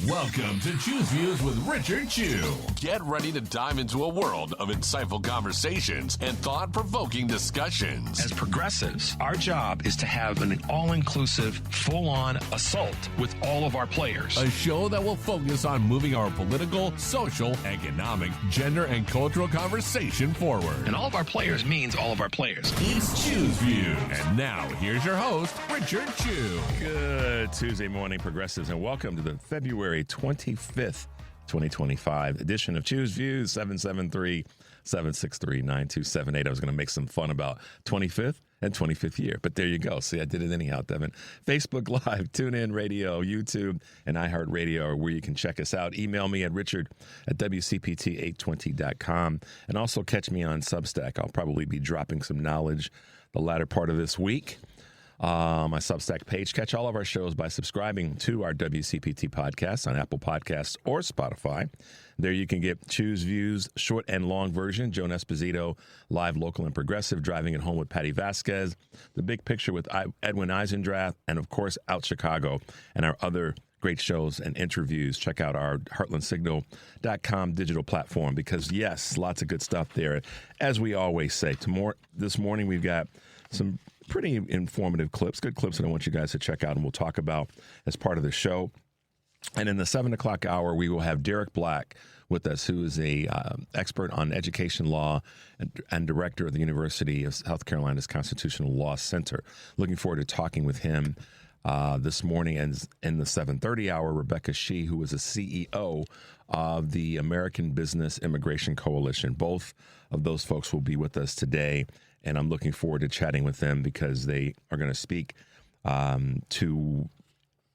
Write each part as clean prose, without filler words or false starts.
Welcome to Choose Views with Richard Chew. Get ready to dive into a world of insightful conversations and thought-provoking discussions. As progressives, our job is to have an all-inclusive, full-on assault with all of our players. A show that will focus on moving our political, social, economic, gender, and cultural conversation forward. And all of our players means all of our players. It's Choose Views. And now, here's your host, Richard Chew. Good Tuesday morning, progressives, and welcome to the February 25th, 2025 edition of Choose Views, 773-763-9278. I was going to make some fun about 25th and 25th year, but there you go. See, I did it anyhow, Devin. Facebook Live, TuneIn Radio, YouTube, and iHeartRadio are where you can check us out. Email me at richard@wcpt820.com, and also catch me on Substack. I'll probably be dropping some knowledge the latter part of this week. My Substack page. Catch all of our shows by subscribing to our WCPT podcast on Apple Podcasts or Spotify. There you can get Choose Views, short and long version, Joan Esposito, live, local, and progressive, Driving It Home with Patty Vasquez, The Big Picture with Edwin Eisendrath, and, of course, Out Chicago, and our other great shows and interviews. Check out our heartlandsignal.com digital platform because, yes, lots of good stuff there. As we always say, this morning we've got some pretty informative clips, good clips that I want you guys to check out and we'll talk about as part of the show. And in the 7 o'clock hour, we will have Derek Black with us, who is a expert on education law and director of the University of South Carolina's Constitutional Law Center. Looking forward to talking with him this morning. And in the 7:30 hour, Rebecca Shee, who is a CEO of the American Business Immigration Coalition. Both of those folks will be with us today. And I'm looking forward to chatting with them because they are going to speak to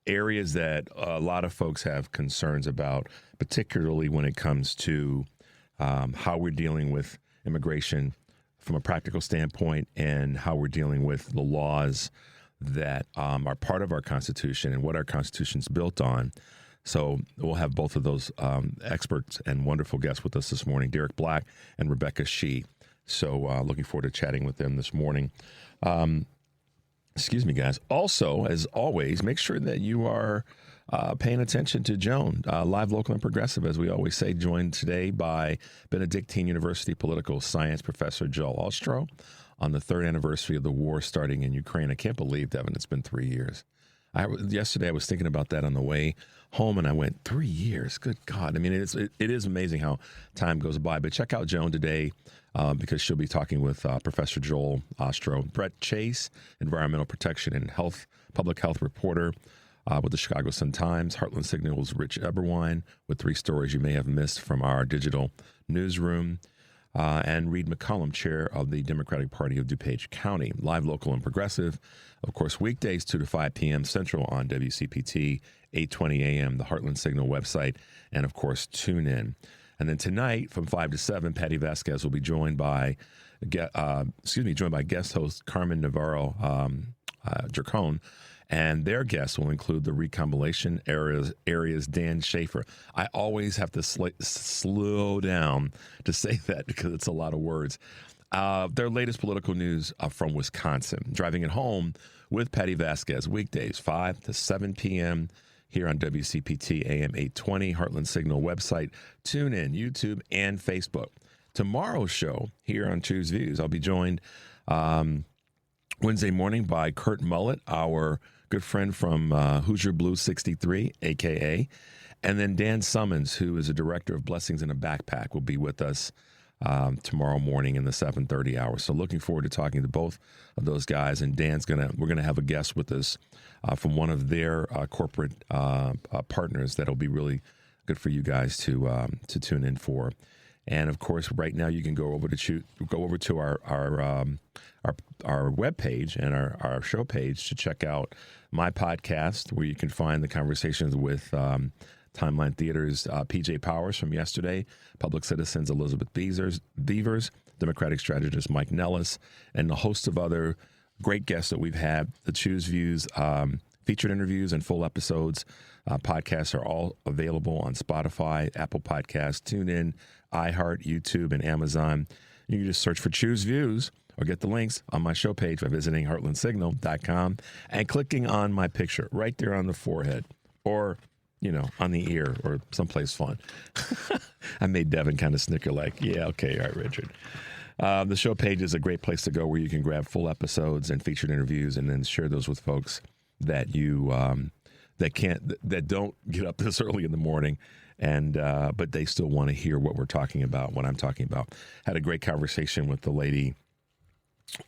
areas that a lot of folks have concerns about, particularly when it comes to how we're dealing with immigration from a practical standpoint and how we're dealing with the laws that are part of our Constitution and what our Constitution's built on. So we'll have both of those experts and wonderful guests with us this morning, Derek Black and Rebecca Shee. So looking forward to chatting with them this morning. Excuse me, guys. Also, as always, make sure that you are paying attention to Joan, live, local, and progressive, as we always say, joined today by Benedictine University political science professor Joel Ostrow on the 3rd anniversary of the war starting in Ukraine. I can't believe, Devin, it's been 3 years. Yesterday I was thinking about that on the way home, and I went, 3 years? Good God. I mean, it is amazing how time goes by. But check out Joan today because she'll be talking with Professor Joel Ostrow. Brett Chase, environmental protection and public health reporter with the Chicago Sun-Times. Heartland Signal's Rich Eberwine with 3 stories you may have missed from our digital newsroom. And Reed McCollum, chair of the Democratic Party of DuPage County. Live, local, and progressive. Of course, weekdays 2 to 5 p.m. Central on WCPT, 8:20 a.m., the Heartland Signal website, and, of course, tune in. And then tonight from 5 to 7, Patty Vasquez will be joined by guest host Carmen Navarro Dracone. And their guests will include the recombination area's Dan Schaefer. I always have to slow down to say that because it's a lot of words. Their latest political news from Wisconsin. Driving It Home with Patty Vasquez, weekdays 5 to 7 p.m. here on WCPT AM 820, Heartland Signal website, TuneIn, YouTube, and Facebook. Tomorrow's show here on Choose Views, I'll be joined Wednesday morning by Kurt Mullett, our good friend from Hoosier Blue 63, a.k.a., and then Dan Summons, who is a director of Blessings in a Backpack, will be with us tomorrow morning in the 7:30 hour. So looking forward to talking to both of those guys. And we're gonna have a guest with us from one of their corporate partners that'll be really good for you guys to tune in for. And of course, right now you can go over to our webpage and our show page to check out my podcast, where you can find the conversations with Timeline Theater's PJ Powers from yesterday, Public Citizens' Elizabeth Beavers, Democratic strategist Mike Nellis, and a host of other great guests that we've had. The Choose Views featured interviews and full episodes. Podcasts are all available on Spotify, Apple Podcasts, TuneIn, iHeart, YouTube, and Amazon. You can just search for Choose Views or get the links on my show page by visiting heartlandsignal.com and clicking on my picture right there on the forehead, or on the ear or someplace fun. I made Devin kind of snicker like, yeah, okay, all right, Richard. The show page is a great place to go where you can grab full episodes and featured interviews and then share those with folks that you that don't get up this early in the morning and but they still want to hear what we're talking about, what I'm talking about. Had a great conversation with the lady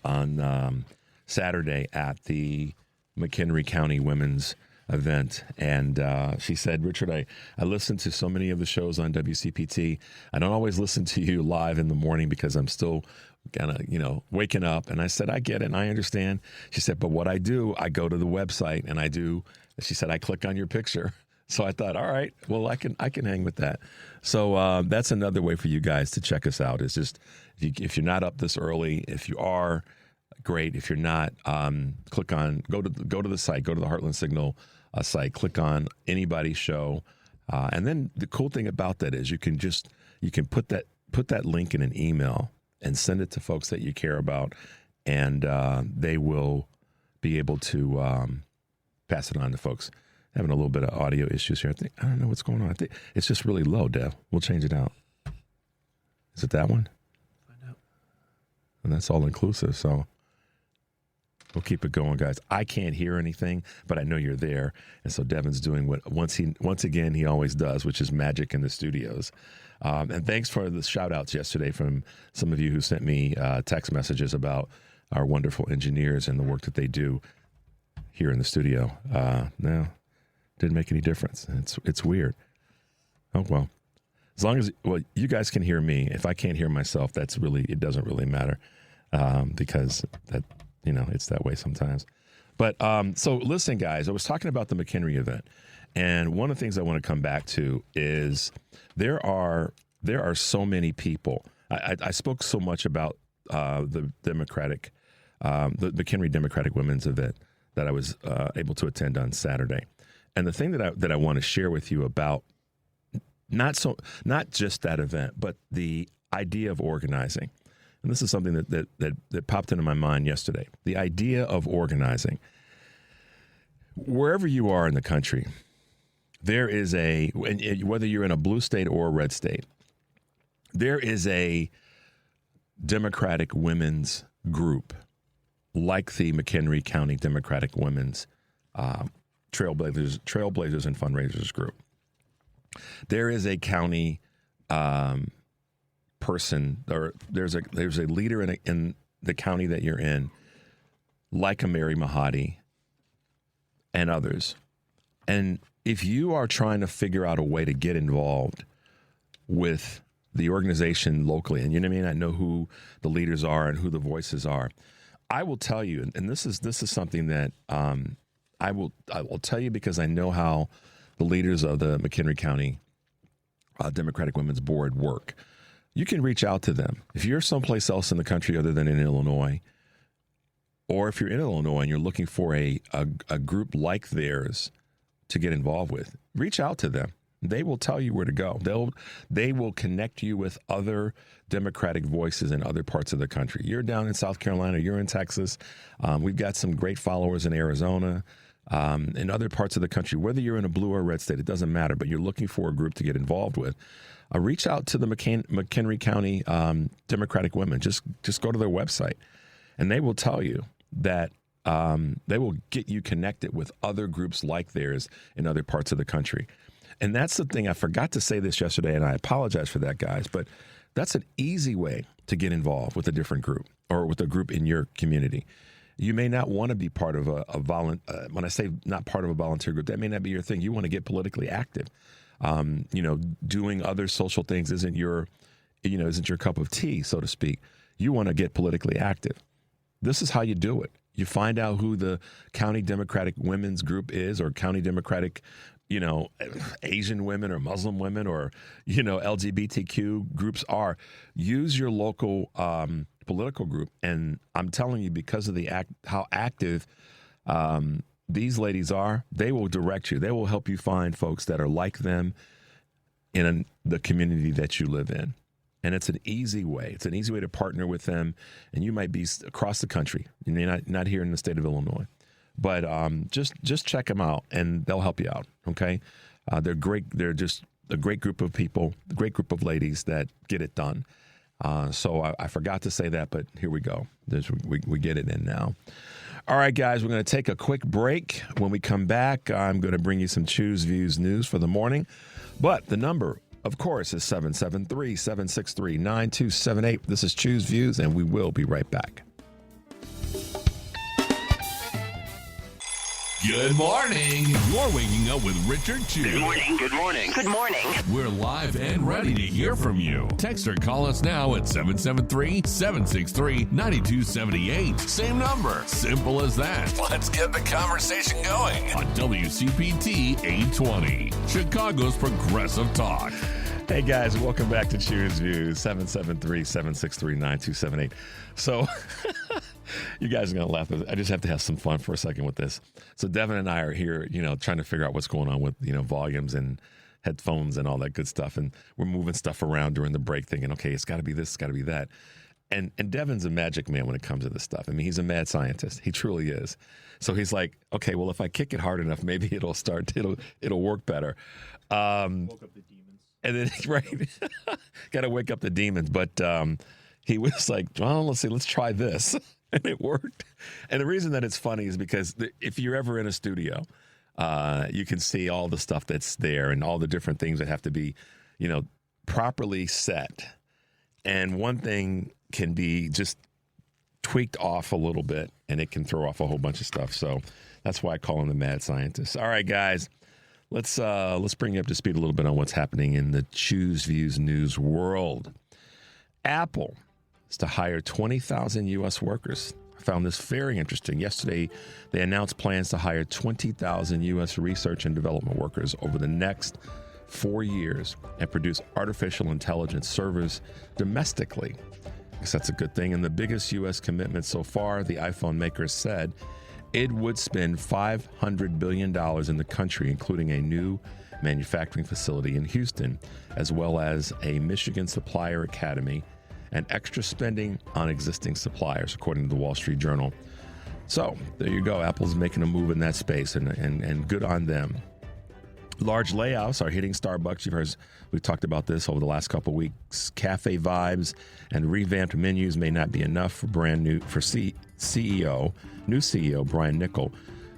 on Saturday at the McHenry County Women's event, and she said, Richard, I listen to so many of the shows on WCPT. I don't always listen to you live in the morning because I'm still kind of waking up. And I said, I get it and I understand. She said, but what I do, I go to the website and she said, I click on your picture. So I thought, all right, well, I can hang with that. So that's another way for you guys to check us out. Is just if you're not up this early, if you are, great. If you're not, go to the site, go to the Heartland Signal site, click on anybody's show, and then the cool thing about that is you can put that link in an email and send it to folks that you care about, and they will be able to pass it on to folks. Having a little bit of audio issues here. I don't know what's going on. I think it's just really low, Dev. We'll change it out. Is it that one? Find out. And that's all inclusive, so we'll keep it going, guys. I can't hear anything, but I know you're there. And so Devin's doing what once again he always does, which is magic in the studios. And thanks for the shout outs yesterday from some of you who sent me text messages about our wonderful engineers and the work that they do here in the studio. No, didn't make any difference. It's weird. Oh, well, as long as, you guys can hear me. If I can't hear myself, it doesn't really matter because that, it's that way sometimes. But so listen, guys, I was talking about the McHenry event. And one of the things I want to come back to is there are so many people. I spoke so much about the McHenry Democratic Women's event that I was able to attend on Saturday. And the thing that I want to share with you about not just that event, but the idea of organizing. And this is something that popped into my mind yesterday. The idea of organizing. Wherever you are in the country, there is whether you're in a blue state or a red state, there is a Democratic women's group like the McHenry County Democratic Women's Trailblazers and Fundraisers group. There is a county person, or there's a leader in the county that you're in, like a Mary Mahadi and others. And if you are trying to figure out a way to get involved with the organization locally, and you may not know who the leaders are and who the voices are, I will tell you, and this is something that I will tell you because I know how the leaders of the McHenry County Democratic Women's Board work. You can reach out to them. If you're someplace else in the country other than in Illinois, or if you're in Illinois and you're looking for a group like theirs to get involved with, reach out to them. They will tell you where to go. They will connect you with other Democratic voices in other parts of the country. You're down in South Carolina, you're in Texas. We've got some great followers in Arizona, in other parts of the country. Whether you're in a blue or red state, it doesn't matter, but you're looking for a group to get involved with. Reach out to the McHenry County Democratic Women. Just go to their website, and they will tell you that they will get you connected with other groups like theirs in other parts of the country. And that's the thing. I forgot to say this yesterday, and I apologize for that, guys, but that's an easy way to get involved with a different group or with a group in your community. You may not want to be part of when I say not part of a volunteer group, that may not be your thing. You want to get politically active. Doing other social things isn't your cup of tea, so to speak. You want to get politically active. This is how you do it. You find out who the County Democratic Women's Group is, or County Democratic, Asian women or Muslim women or, LGBTQ groups are. Use your local political group. And I'm telling you, because of how active these ladies are, they will direct you. They will help you find folks that are like them in the community that you live in. And it's an easy way. It's an easy way to partner with them. And you might be across the country. You may not here in the state of Illinois. But just check them out, and they'll help you out, okay? They're great. They're just a great group of people, a great group of ladies that get it done. So I forgot to say that, but here we go. We get it in now. All right, guys, we're going to take a quick break. When we come back, I'm going to bring you some Choose Views news for the morning. But the number, of course, is 773-763-9278. This is Choose Views, and we will be right back. Good morning. You're waking up with Richard Chew. Good morning. Good morning. Good morning. We're live and ready to hear from you. Text or call us now at 773-763-9278. Same number. Simple as that. Let's get the conversation going On WCPT 820, Chicago's Progressive Talk. Hey, guys, welcome back to Choose Views, 773-763-9278. So... You guys are going to laugh. I just have to have some fun for a second with this. So Devin and I are here, trying to figure out what's going on with, volumes and headphones and all that good stuff. And we're moving stuff around during the break thinking, okay, it's got to be this, it's got to be that. And Devin's a magic man when it comes to this stuff. I mean, he's a mad scientist. He truly is. So he's like, okay, well, if I kick it hard enough, maybe it'll work better. Woke up the demons. And then, right, got to wake up the demons. But he was like, well, let's try this. And it worked. And the reason that it's funny is because if you're ever in a studio, you can see all the stuff that's there and all the different things that have to be, properly set. And one thing can be just tweaked off a little bit, and it can throw off a whole bunch of stuff. So that's why I call him the mad scientist. All right, guys, let's bring you up to speed a little bit on what's happening in the Choose Views news world. Apple is to hire 20,000 U.S. workers. I found this very interesting. Yesterday, they announced plans to hire 20,000 U.S. research and development workers over the next 4 years and produce artificial intelligence servers domestically. I guess that's a good thing. And the biggest U.S. commitment so far, the iPhone maker said it would spend $500 billion in the country, including a new manufacturing facility in Houston, as well as a Michigan Supplier Academy and extra spending on existing suppliers, according to the Wall Street Journal. So there you go. Apple's making a move in that space, and good on them. Large layoffs are hitting Starbucks. We've talked about this over the last couple of weeks. Cafe vibes and revamped menus may not be enough for new CEO Brian Niccol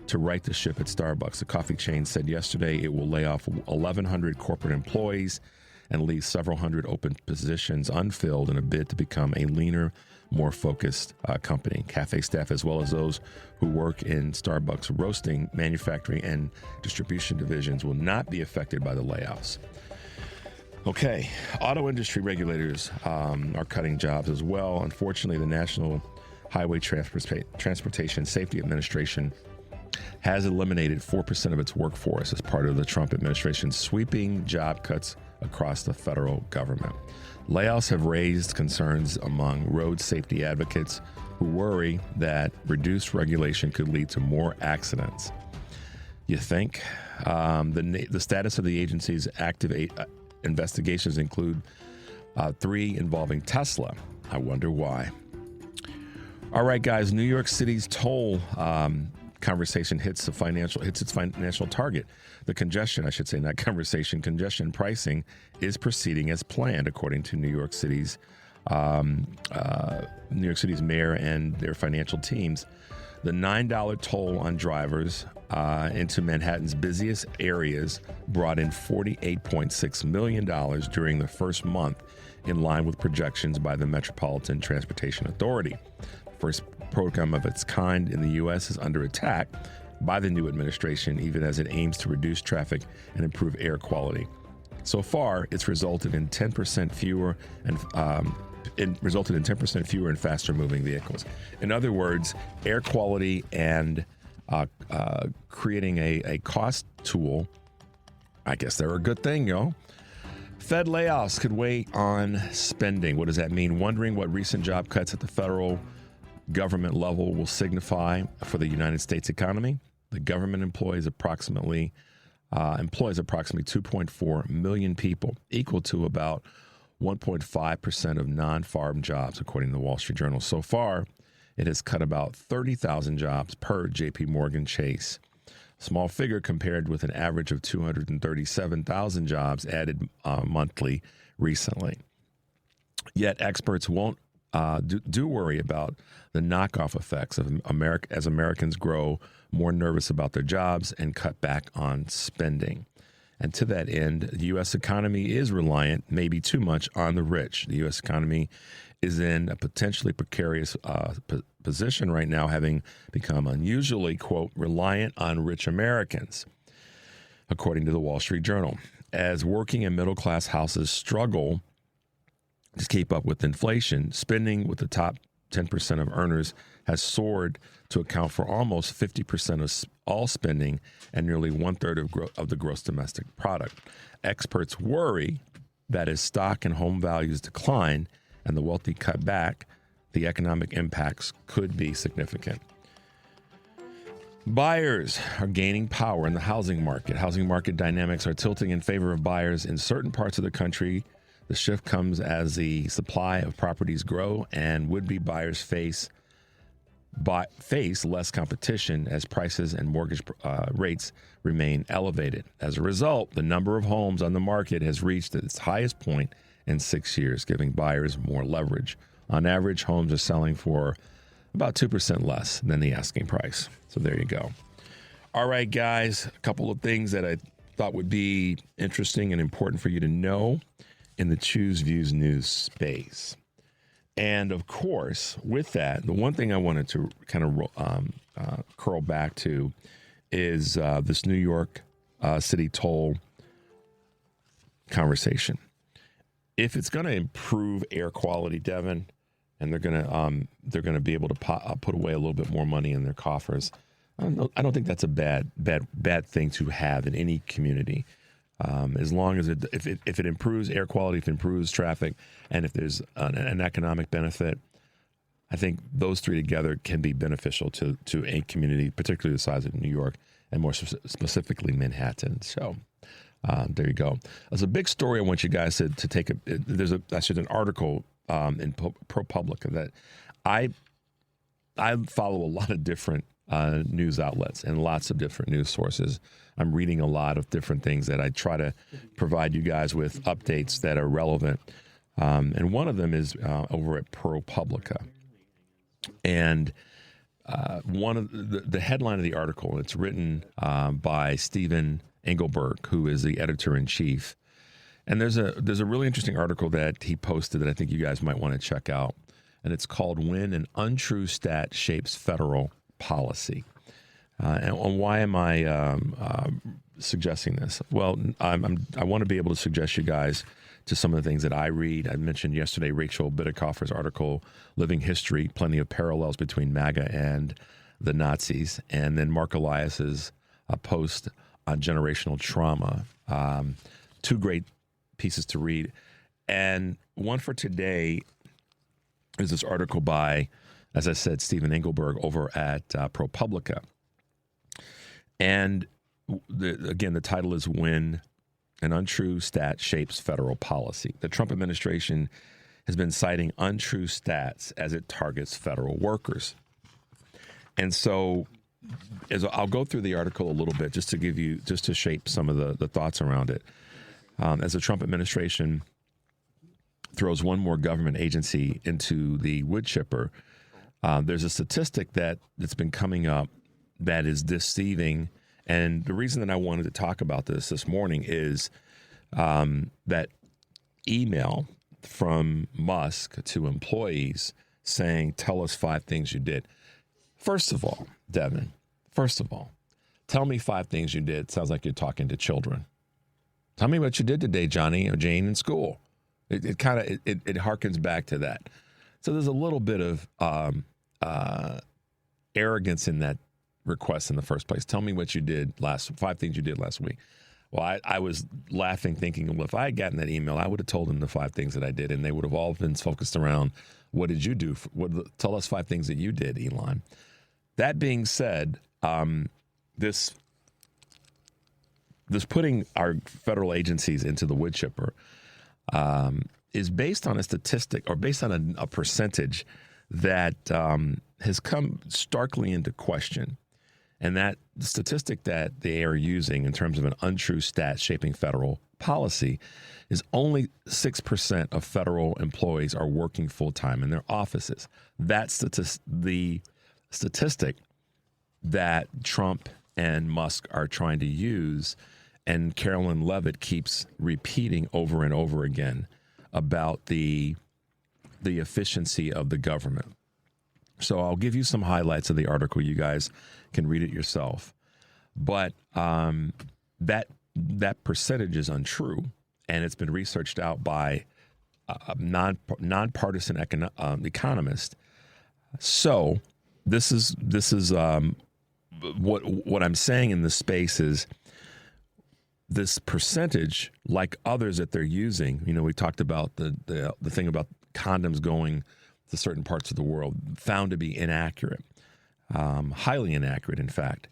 to right the ship at Starbucks. The coffee chain said yesterday it will lay off 1,100 corporate employees and leave several hundred open positions unfilled in a bid to become a leaner, more focused company. Cafe staff, as well as those who work in Starbucks roasting, manufacturing, and distribution divisions, will not be affected by the layoffs. Okay, auto industry regulators are cutting jobs as well. Unfortunately, the National Highway Transportation Safety Administration has eliminated 4% of its workforce as part of the Trump administration's sweeping job cuts across the federal government. Layoffs have raised concerns among road safety advocates who worry that reduced regulation could lead to more accidents. You think? The status of the agency's active investigations include 3 involving Tesla. I wonder why. All right, guys, New York City's toll conversation hits its financial target. The congestion pricing is proceeding as planned, according to New York City's mayor and their financial teams. The $9 toll on drivers into Manhattan's busiest areas brought in $48.6 million during the first month, in line with projections by the Metropolitan Transportation Authority. First program of its kind in the U.S. is under attack by the new administration, even as it aims to reduce traffic and improve air quality. So far, it's resulted in 10% fewer and faster moving vehicles. In other words, air quality and creating a cost tool, I guess they're a good thing, yo. Fed layoffs could weigh on spending. What does that mean? Wondering what recent job cuts at the federal government level will signify for the United States economy. The government employs approximately 2.4 million people, equal to about 1.5% of non-farm jobs, according to the Wall Street Journal. So far, it has cut about 30,000 jobs per J.P. Morgan Chase. Small figure compared with an average of 237,000 jobs added monthly recently. Yet experts won't do worry about the knockoff effects of as Americans grow more nervous about their jobs and cut back on spending. And to that end, the U.S. economy is reliant, maybe too much, on the rich. The U.S. economy is in a potentially precarious position right now, having become unusually, quote, reliant on rich Americans, according to the Wall Street Journal. As working and middle-class houses struggle to keep up with inflation, spending with the top 10% of earners has soared to account for almost 50% of all spending and nearly one-third of the gross domestic product. Experts worry that as stock and home values decline and the wealthy cut back, the economic impacts could be significant. Buyers are gaining power in the housing market. Housing market dynamics are tilting in favor of buyers in certain parts of the country. The shift comes as the supply of properties grow and would-be buyers face less competition as prices and mortgage rates remain elevated. As a result, the number of homes on the market has reached its highest point in 6 years, giving buyers more leverage. On average, homes are selling for about 2% less than the asking price. So there you go. All right, guys, a couple of things that I thought would be interesting and important for you to know in the Choose Views news space. And of course, with that, the one thing I wanted to kind of curl back to is this New York City toll conversation. If it's going to improve air quality, Devin, and they're going to be able to put away a little bit more money in their coffers, I don't think that's a bad thing to have in any community. As long as if it improves air quality, if it improves traffic, and if there's an economic benefit, I think those three together can be beneficial to a community, particularly the size of New York and more specifically Manhattan. So there you go. There's a big story I want you guys to take. There's an article in ProPublica that I follow a lot of different news outlets and lots of different news sources. I'm reading a lot of different things that I try to provide you guys with updates that are relevant. And one of them is over at ProPublica. And one of the headline of the article, it's written by Stephen Engelberg, who is the editor-in-chief. And there's a really interesting article that he posted that I think you guys might want to check out. And it's called When an Untrue Stat Shapes Federal Policy. And why am I suggesting this? Well, I want to be able to suggest you guys to some of the things that I read. I mentioned yesterday Rachel Bitecofer's article, Living History, plenty of parallels between MAGA and the Nazis. And then Mark Elias's post on generational trauma. Two great pieces to read. And one for today is this article by, as I said, Stephen Engelberg over at ProPublica. And again, the title is When an Untrue Stat Shapes Federal Policy. The Trump administration has been citing untrue stats as it targets federal workers. And so I'll go through the article a little bit just to shape some of the thoughts around it. As the Trump administration throws one more government agency into the wood chipper, there's a statistic that's been coming up that is deceiving. And the reason that I wanted to talk about this morning is that email from Musk to employees saying, tell us 5 things you did. First of all, Devin, tell me 5 things you did. Sounds like you're talking to children. Tell me what you did today, Johnny or Jane, in school. It harkens back to that. So there's a little bit of arrogance in that request in the first place. Tell me what you did 5 things you did last week. Well, I was laughing, thinking, well, if I had gotten that email, I would have told them the 5 things that I did, and they would have all been focused around, what did you do? Tell us 5 things that you did, Elon. That being said, this putting our federal agencies into the wood chipper is based on a statistic or based on a percentage that has come starkly into question. And that statistic that they are using in terms of an untrue stat shaping federal policy is only 6% of federal employees are working full-time in their offices. That's the statistic that Trump and Musk are trying to use, and Carolyn Levitt keeps repeating over and over again about the efficiency of the government. So I'll give you some highlights of the article. You guys can read it yourself. But that percentage is untrue, and it's been researched out by a nonpartisan economist. So this is what I'm saying in this space is this percentage, like others that they're using. You know, we talked about the thing about condoms going to certain parts of the world, found to be inaccurate, highly inaccurate, in fact.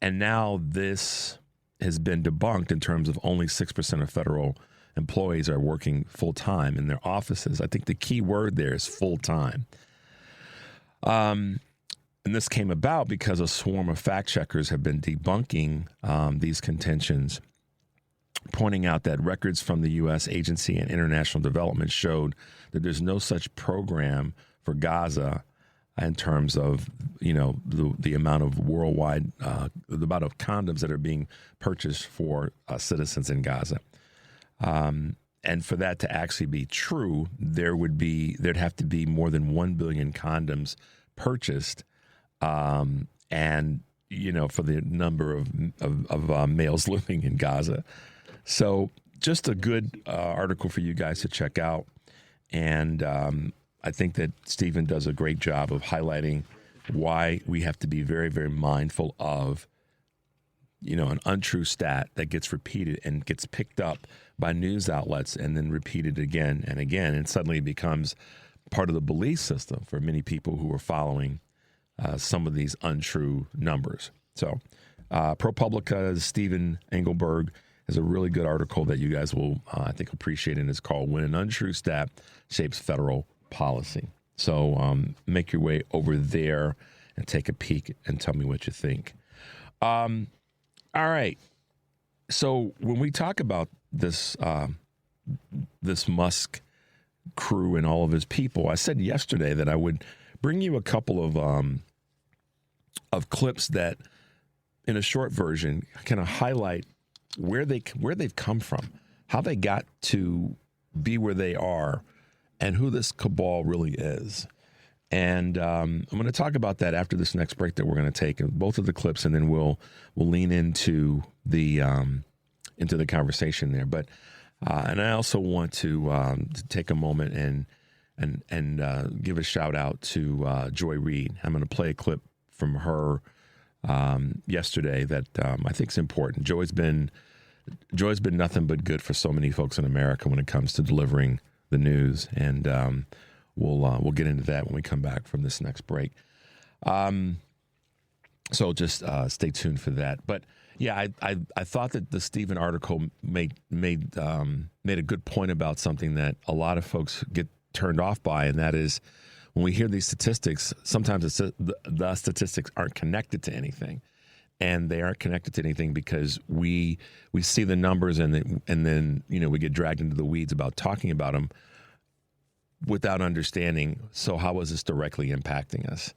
And now this has been debunked in terms of only 6% of federal employees are working full-time in their offices. I think the key word there is full-time. And this came about because a swarm of fact-checkers have been debunking these contentions, pointing out that records from the U.S. Agency and International Development showed that there's no such program for Gaza in terms of, you know, the amount of worldwide, the amount of condoms that are being purchased for citizens in Gaza. And for that to actually be true, there'd have to be more than 1 billion condoms purchased, and, you know, for the number of males living in Gaza. So just a good article for you guys to check out. And I think that Stephen does a great job of highlighting why we have to be very, very mindful of, you know, an untrue stat that gets repeated and gets picked up by news outlets and then repeated again and again. And suddenly it becomes part of the belief system for many people who are following some of these untrue numbers. So ProPublica's Stephen Engelberg has a really good article that you guys will, I think, appreciate, and it's called When an Untrue Stat Shapes Federal Policy. So make your way over there and take a peek and tell me what you think. All right. So when we talk about this this Musk crew and all of his people, I said yesterday that I would bring you a couple of clips that, in a short version, kind of highlight where they've come from, how they got to be where they are, and who this cabal really is. And I'm going to talk about that after this next break that we're going to take, both of the clips, and then we'll lean into the conversation there. But and I also want to take a moment and give a shout out to Joy Reid. I'm going to play a clip from her yesterday that I think is important. Joy's been nothing but good for so many folks in America when it comes to delivering the news, and we'll get into that when we come back from this next break. So just stay tuned for that. But yeah, I thought that the Stephen article made a good point about something that a lot of folks get turned off by, and that is when we hear these statistics, sometimes the statistics aren't connected to anything. And they aren't connected to anything because we see the numbers and then you know, we get dragged into the weeds about talking about them without understanding. So how is this directly impacting us?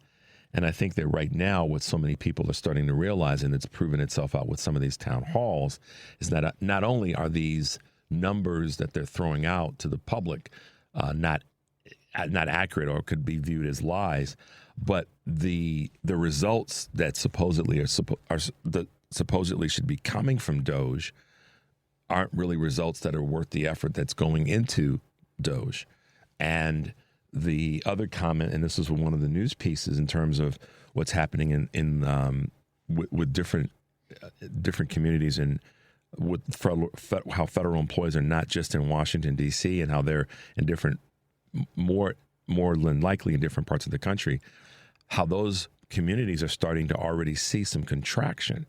And I think that right now, what so many people are starting to realize, and it's proven itself out with some of these town halls, is that not only are these numbers that they're throwing out to the public not accurate or could be viewed as lies, but the results that supposedly supposedly should be coming from Doge aren't really results that are worth the effort that's going into Doge. And the other comment, and this is one of the news pieces in terms of what's happening with different communities and with how federal employees are not just in Washington, D.C., and how they're in different, more than likely in different parts of the country, how those communities are starting to already see some contraction.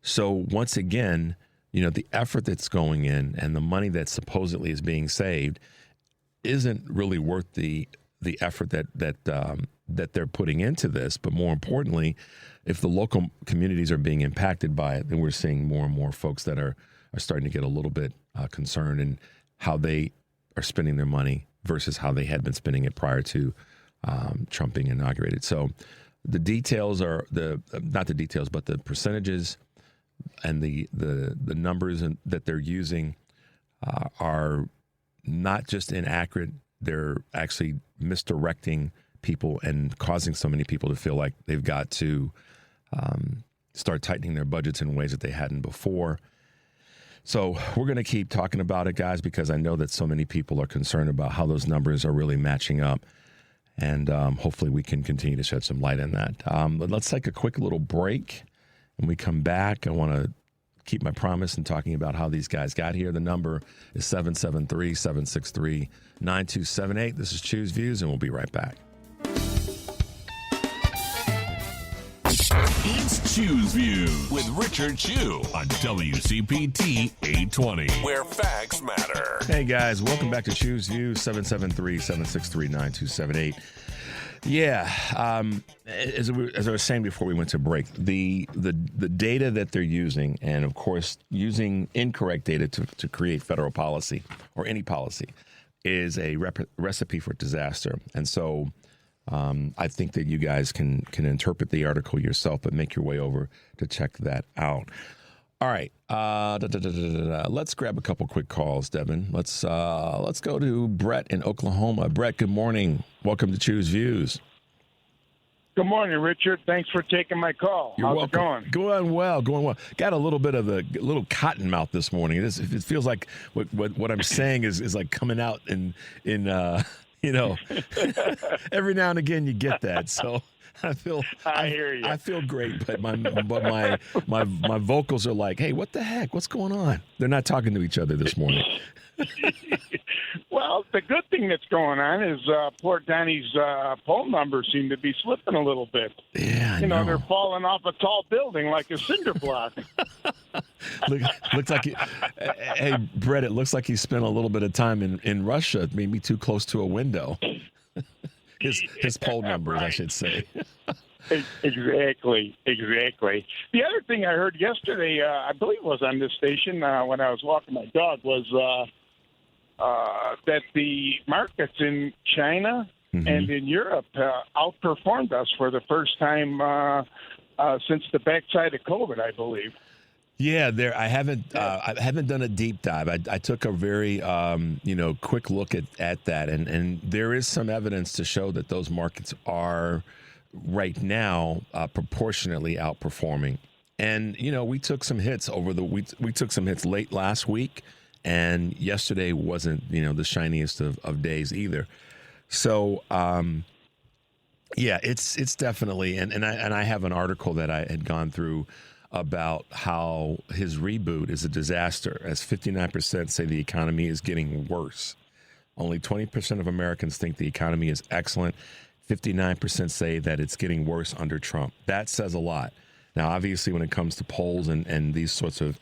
So once again, you know, the effort that's going in and the money that supposedly is being saved isn't really worth the effort that that they're putting into this, but more importantly, if the local communities are being impacted by it, then we're seeing more and more folks that are starting to get a little bit concerned in how they are spending their money versus how they had been spending it prior to Trump being inaugurated. So the details are not the details, but the percentages and the numbers that they're using are not just inaccurate. They're actually misdirecting people and causing so many people to feel like they've got to start tightening their budgets in ways that they hadn't before. So we're going to keep talking about it, guys, because I know that so many people are concerned about how those numbers are really matching up. And hopefully we can continue to shed some light on that. But let's take a quick little break. When we come back, I want to keep my promise in talking about how these guys got here. The number is 773-763-9278. This is Choose Views, and we'll be right back. It's Choose Views with Richard Chew on WCPT 820, where facts matter. Hey, guys, welcome back to Choose Views, 773-763-9278. Yeah, as I was saying before we went to break, the data that they're using, and of course using incorrect data to create federal policy or any policy, is a recipe for disaster. And so I think that you guys can interpret the article yourself, but make your way over to check that out. All right, let's grab a couple quick calls, Devin. Let's go to Brett in Oklahoma. Brett, good morning. Welcome to Choose Views. Good morning, Richard. Thanks for taking my call. You're How's welcome. it going? Going well. Got a little bit of a little cotton mouth this morning. It feels like what I'm saying is like coming out in every now and again you get that. So I hear you. I feel great, but my vocals are like, hey, what the heck? What's going on? They're not talking to each other this morning. Well, the good thing that's going on is poor Donnie's poll numbers seem to be slipping a little bit. Yeah, I know. They're falling off a tall building like a cinder block. Looks like hey, Brett, it looks like he spent a little bit of time in Russia, maybe too close to a window. His poll numbers, right. I should say. Exactly. The other thing I heard yesterday, I believe it was on this station when I was walking my dog, was that the markets in China and in Europe outperformed us for the first time since the backside of COVID, I believe. Yeah, I haven't done a deep dive. I took a very quick look at that, and there is some evidence to show that those markets are right now proportionately outperforming. And we took some hits we took some hits late last week, and yesterday wasn't the shiniest of days either. So it's definitely and I have an article that I had gone through about how his reboot is a disaster, as 59% say the economy is getting worse. Only 20% of Americans think the economy is excellent. 59% say that it's getting worse under Trump. That says a lot. Now, obviously, when it comes to polls and these sorts of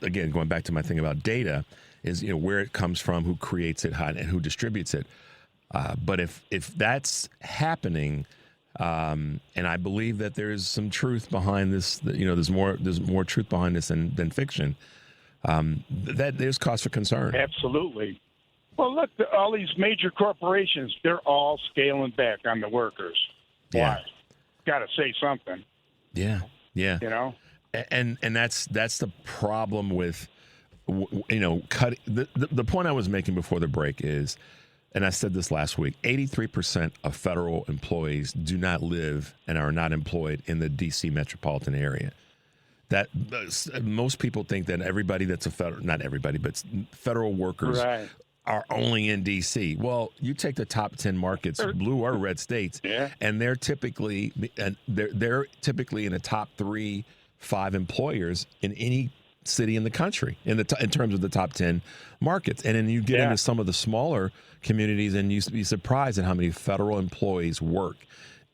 again, going back to my thing about data, is where it comes from, who creates it, and who distributes it. But if that's happening, and I believe that there's some truth behind this, there's more truth behind this than fiction, that there's cause for concern. Absolutely. Well, look, all these major corporations, they're all scaling back on the workers. Yeah. Why? Got to say something. Yeah. And that's the problem with, cut. The point I was making before the break is, and I said this last week, 83% of federal employees do not live and are not employed in the D.C. metropolitan area. That most people think that everybody that's not everybody, but federal workers are only in D.C. Well, you take the top 10 markets, blue or red states, and they're typically in the top 3-5 employers in any city in the country in terms of the top 10 markets. And then you get into some of the smaller communities, and you be surprised at how many federal employees work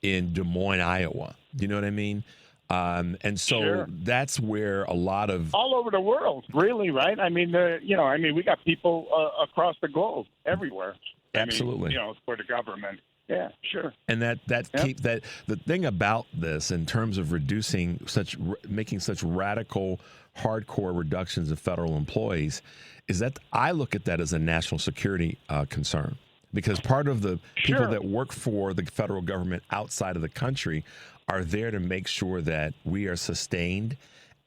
in Des Moines, Iowa. You know what I mean? And so that's where a lot of all over the world, really, right? I mean, we got people across the globe, everywhere. Absolutely. For the government. Yeah, sure. And that keep that the thing about this in terms of making such radical, hardcore reductions of federal employees is that I look at that as a national security concern. Because part of the people that work for the federal government outside of the country are there to make sure that we are sustained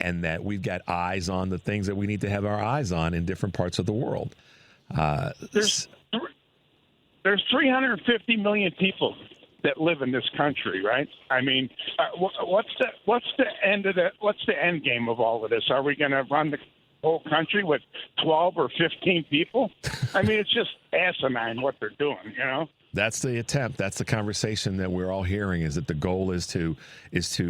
and that we've got eyes on the things that we need to have our eyes on in different parts of the world. There's 350 million people that live in this country, right? I mean, what's the end game of all of this? Are we going to run the whole country with 12 or 15 people? I mean, it's just asinine what they're doing, you know? That's the attempt. That's the conversation that we're all hearing, is that the goal is to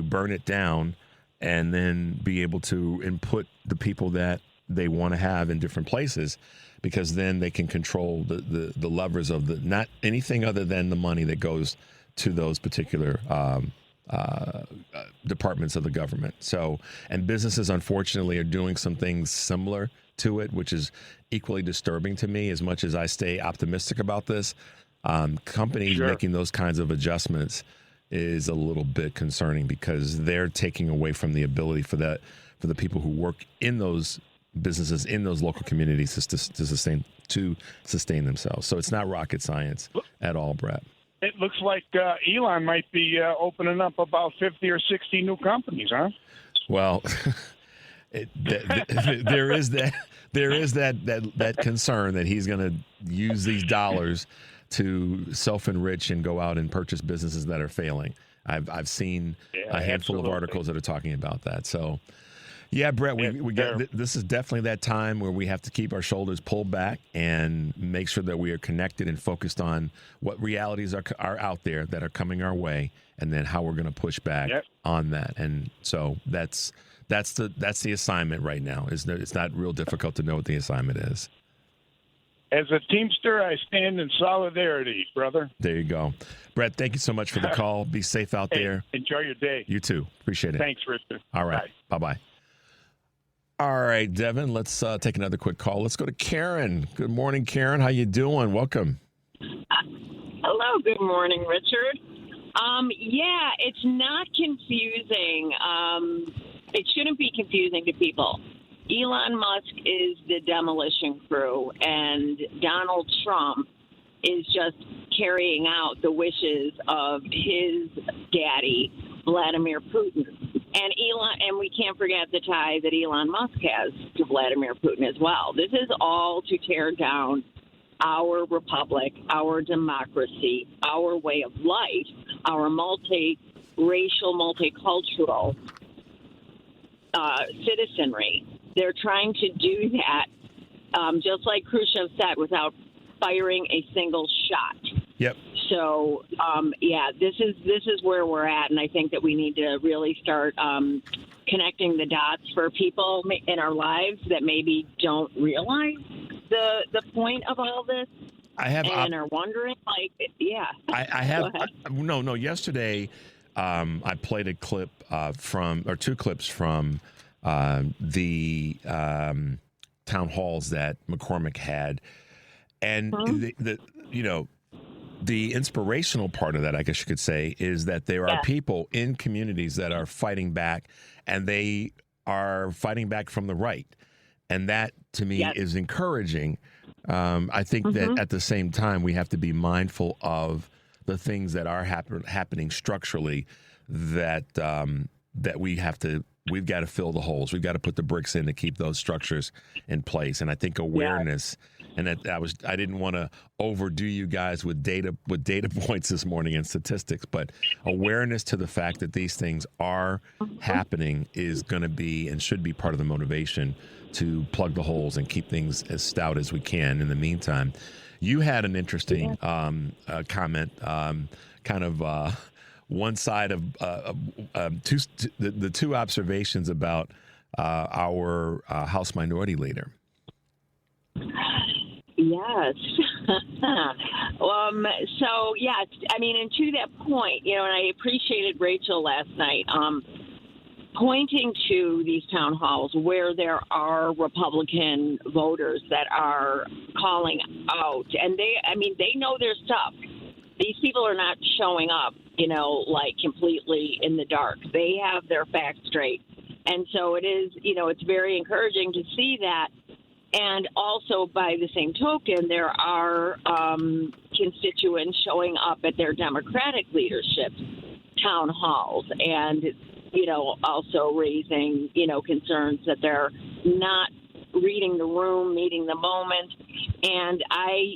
burn it down and then be able to input the people that they want to have in different places, because then they can control the levers of not anything other than the money that goes to those particular departments of the government. So, and businesses, unfortunately, are doing some things similar to it, which is equally disturbing to me. As much as I stay optimistic about this, companies making those kinds of adjustments is a little bit concerning, because they're taking away from the ability for the people who work in those businesses in those local communities to sustain themselves. So it's not rocket science at all, Brett. It looks like Elon might be opening up about 50 or 60 new companies, huh? Well, there is that concern that he's going to use these dollars to self-enrich and go out and purchase businesses that are failing. I've seen a handful of articles that are talking about that. So, yeah, Brett, this is definitely that time where we have to keep our shoulders pulled back and make sure that we are connected and focused on what realities are out there that are coming our way, and then how we're going to push back on that. And so that's the assignment right now. It's not real difficult to know what the assignment is. As a Teamster, I stand in solidarity, brother. There you go. Brett, thank you so much for the call. Be safe out there. Enjoy your day. You too. Appreciate it. Thanks, Richard. All right. Bye-bye. All right, Devin, let's take another quick call. Let's go to Karen. Good morning, Karen. How you doing? Welcome. Hello. Good morning, Richard. Yeah, it's not confusing. It shouldn't be confusing to people. Elon Musk is the demolition crew, and Donald Trump is just carrying out the wishes of his daddy, Vladimir Putin. And we can't forget the tie that Elon Musk has to Vladimir Putin as well. This is all to tear down our republic, our democracy, our way of life, our multiracial, multicultural citizenry. They're trying to do that, just like Khrushchev said, without firing a single shot. Yep. So, this is where we're at, and I think that we need to really start connecting the dots for people in our lives that maybe don't realize the point of all this. And are wondering, I have no. Yesterday, I played a clip two clips from the town halls that McCormick had, and the inspirational part of that, I guess you could say, is that there are people in communities that are fighting back, and they are fighting back from the right. And that, to me, is encouraging. I think that at the same time, we have to be mindful of the things that are happening structurally that we've got to fill the holes. We've got to put the bricks in to keep those structures in place. And I think awareness, and I didn't want to overdo you guys with data points this morning and statistics, but awareness to the fact that these things are happening is going to be and should be part of the motivation to plug the holes and keep things as stout as we can. In the meantime, you had an interesting comment, kind of one side of the two observations about our House Minority Leader. Yes. And to that point, and I appreciated Rachel last night pointing to these town halls where there are Republican voters that are calling out, and they know their stuff. these people are not showing up, like completely in the dark. They have their facts straight. And so it is, it's very encouraging to see that. And also, by the same token, there are constituents showing up at their Democratic leadership town halls and, also raising, concerns that they're not reading the room, meeting the moment. And I,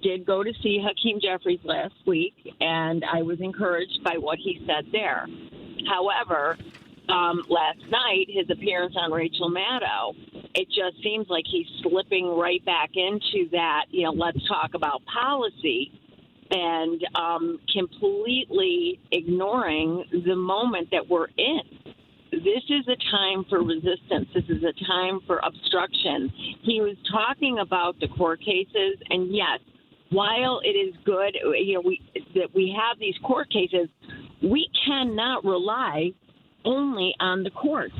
did go to see Hakeem Jeffries last week, and I was encouraged by what he said there. However, last night, his appearance on Rachel Maddow, it just seems like he's slipping right back into that, let's talk about policy, and completely ignoring the moment that we're in. This is a time for resistance. This is a time for obstruction. He was talking about the court cases, and yes, while it is good, that we have these court cases, we cannot rely only on the courts.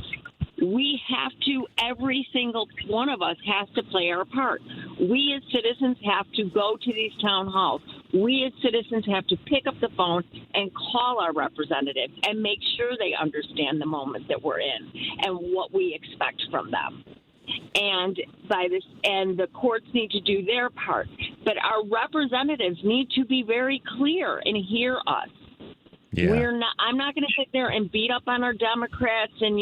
We have to, every single one of us has to play our part. We as citizens have to go to these town halls. We as citizens have to pick up the phone and call our representatives and make sure they understand the moment that we're in and what we expect from them. And the courts need to do their part. But our representatives need to be very clear and hear us. Yeah. I'm not going to sit there and beat up on our Democrats. And,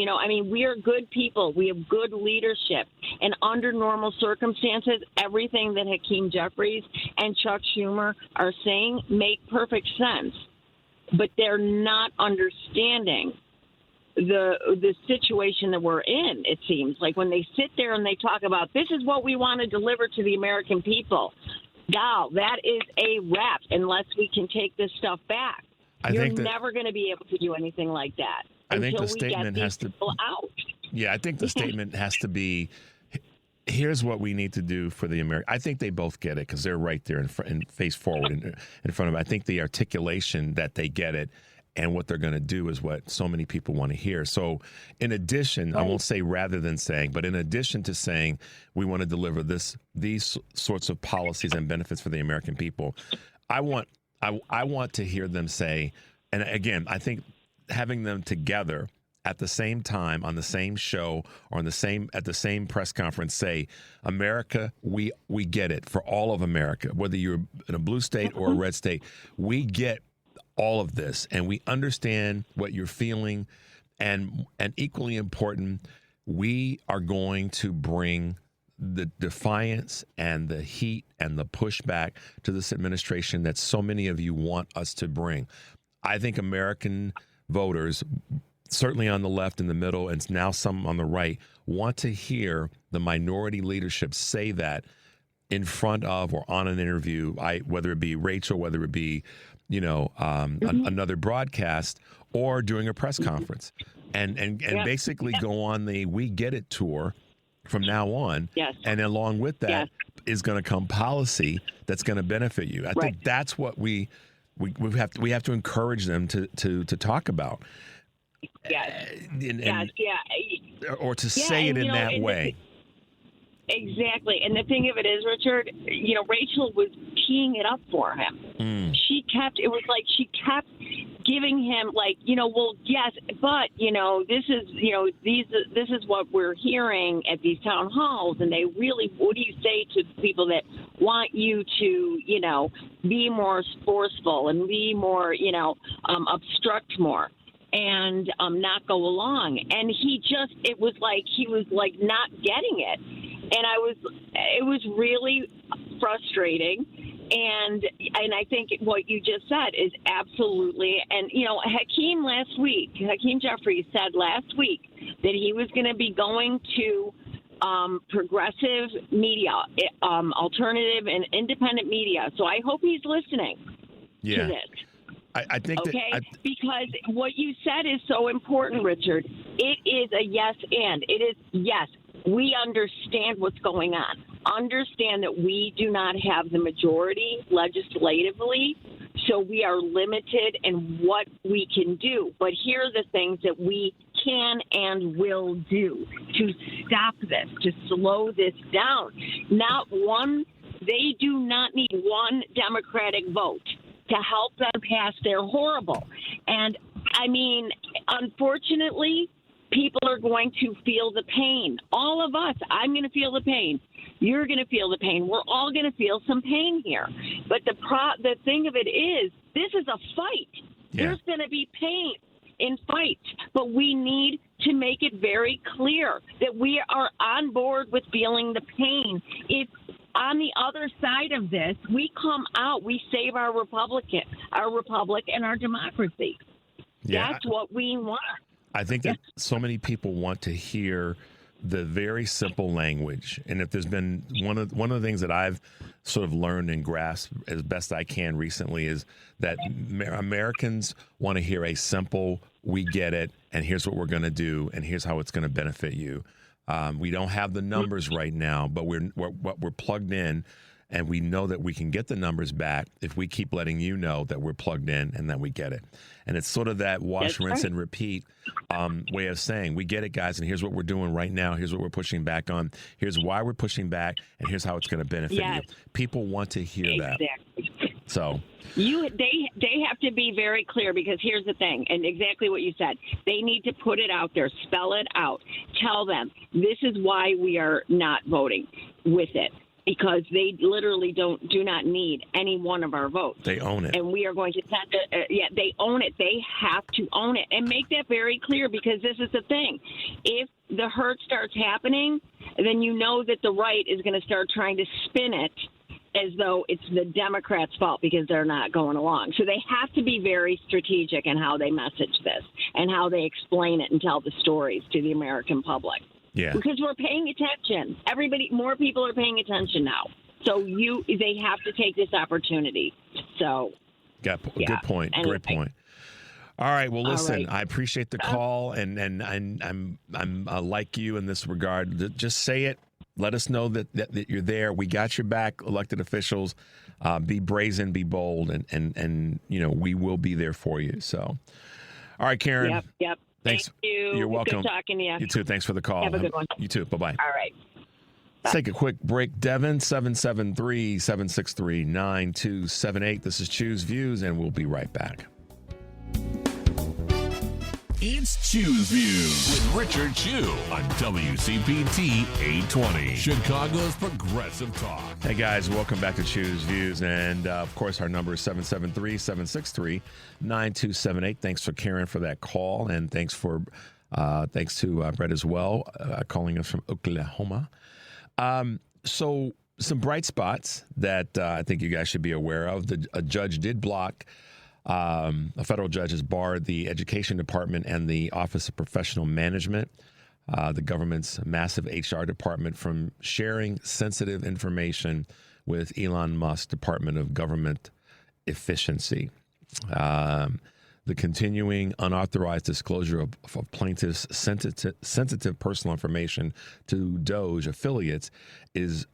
we are good people. We have good leadership. And under normal circumstances, everything that Hakeem Jeffries and Chuck Schumer are saying make perfect sense. But they're not understanding the situation that we're in, it seems. Like when they sit there and they talk about, this is what we want to deliver to the American people. Gal, that is a wrap unless we can take this stuff back. You're never going to be able to do anything like that. I think the statement has to out. Yeah, I think the statement has to be, here's what we need to do for the American. I think they both get it because they're right there and face forward in front of it. I think the articulation that they get it and what they're going to do is what so many people want to hear. So in addition, right. I won't say rather than saying, but in addition to saying we want to deliver these sorts of policies and benefits for the American people, I want to hear them say, and again, I think having them together at the same time on the same show or at the same press conference say, America, we get it for all of America, whether you're in a blue state or a red state, we get all of this and we understand what you're feeling, and equally important, we are going to bring the defiance and the heat and the pushback to this administration that so many of you want us to bring. I think American voters, certainly on the left, in the middle, and now some on the right, want to hear the minority leadership say that in front of or on an interview, whether it be Rachel, whether it be another broadcast or during a press conference, and basically go on the We Get It tour from now on. Yes. And along with that is going to come policy that's going to benefit you. I think that's what we have to encourage them to talk about. Yes. Or to say it in that way. Exactly. And the thing of it is, Richard, Rachel was teeing it up for him. She kept giving him well, yes, but, this is what we're hearing at these town halls. And they really, what do you say to people that want you to, be more forceful and be more, obstruct more and not go along? And it was like he was like not getting it. And it was really frustrating. And I think what you just said is absolutely, and, Hakeem Jeffries said last week that he was going to be going to progressive media, alternative and independent media. So I hope he's listening to this. I think because what you said is so important, Richard. It is a yes and. It is yes. We understand what's going on. Understand that we do not have the majority legislatively, so we are limited in what we can do. But here are the things that we can and will do to stop this, to slow this down. They do not need one Democratic vote to help them pass their horrible. And, I mean, unfortunately, people are going to feel the pain. All of us, I'm going to feel the pain. You're going to feel the pain. We're all going to feel some pain here. But the thing of it is, this is a fight. Yeah. There's going to be pain in fights, but we need to make it very clear that we are on board with feeling the pain. If on the other side of this, we come out, we save our republic, and our democracy. Yeah. That's what we want. I think that so many people want to hear the very simple language. And if there's been one of the things that I've sort of learned and grasped as best I can recently is that Americans want to hear a simple, we get it, and here's what we're going to do, and here's how it's going to benefit you. We don't have the numbers right now, but we're plugged in, and we know that we can get the numbers back if we keep letting you know that we're plugged in and that we get it. And it's sort of that wash, rinse, and repeat way of saying, we get it, guys, and here's what we're doing right now. Here's what we're pushing back on. Here's why we're pushing back, and here's how it's going to benefit you. People want to hear that. So they have to be very clear, because here's the thing, and exactly what you said. They need to put it out there, spell it out, tell them this is why we are not voting with it. Because they literally do not need any one of our votes. They own it. And we are going to send it. They own it. They have to own it. And make that very clear, because this is the thing. If the hurt starts happening, then you know that the right is going to start trying to spin it as though it's the Democrats' fault because they're not going along. So they have to be very strategic in how they message this and how they explain it and tell the stories to the American public. Yeah. Because we're paying attention. More people are paying attention now. So they have to take this opportunity. So, good point. Anyway. Great point. All right. Well, listen, right. I appreciate the call, and I'm like you in this regard. Just say it. Let us know that you're there. We got your back, elected officials. Be brazen, be bold, and we will be there for you. So, all right, Karen. Yep. Thanks. Thank you. You're welcome. Good talking to you. You too. Thanks for the call. Have a good one. You too. Bye-bye. All right. Let's take a quick break. Devin, 773-763-9278. This is Choose Views, and we'll be right back. It's Choose Views with Richard Chu on WCPT 820, Chicago's Progressive Talk. Hey, guys, welcome back to Choose Views. And, of course, our number is 773-763-9278. Thanks for Karen for that call, and thanks to Brett as well, calling us from Oklahoma. So some bright spots that I think you guys should be aware of. A judge did block a federal judge has barred the Education Department and the Office of Professional Management, the government's massive HR department, from sharing sensitive information with Elon Musk's Department of Government Efficiency. The continuing unauthorized disclosure of plaintiffs' sensitive personal information to Doge affiliates is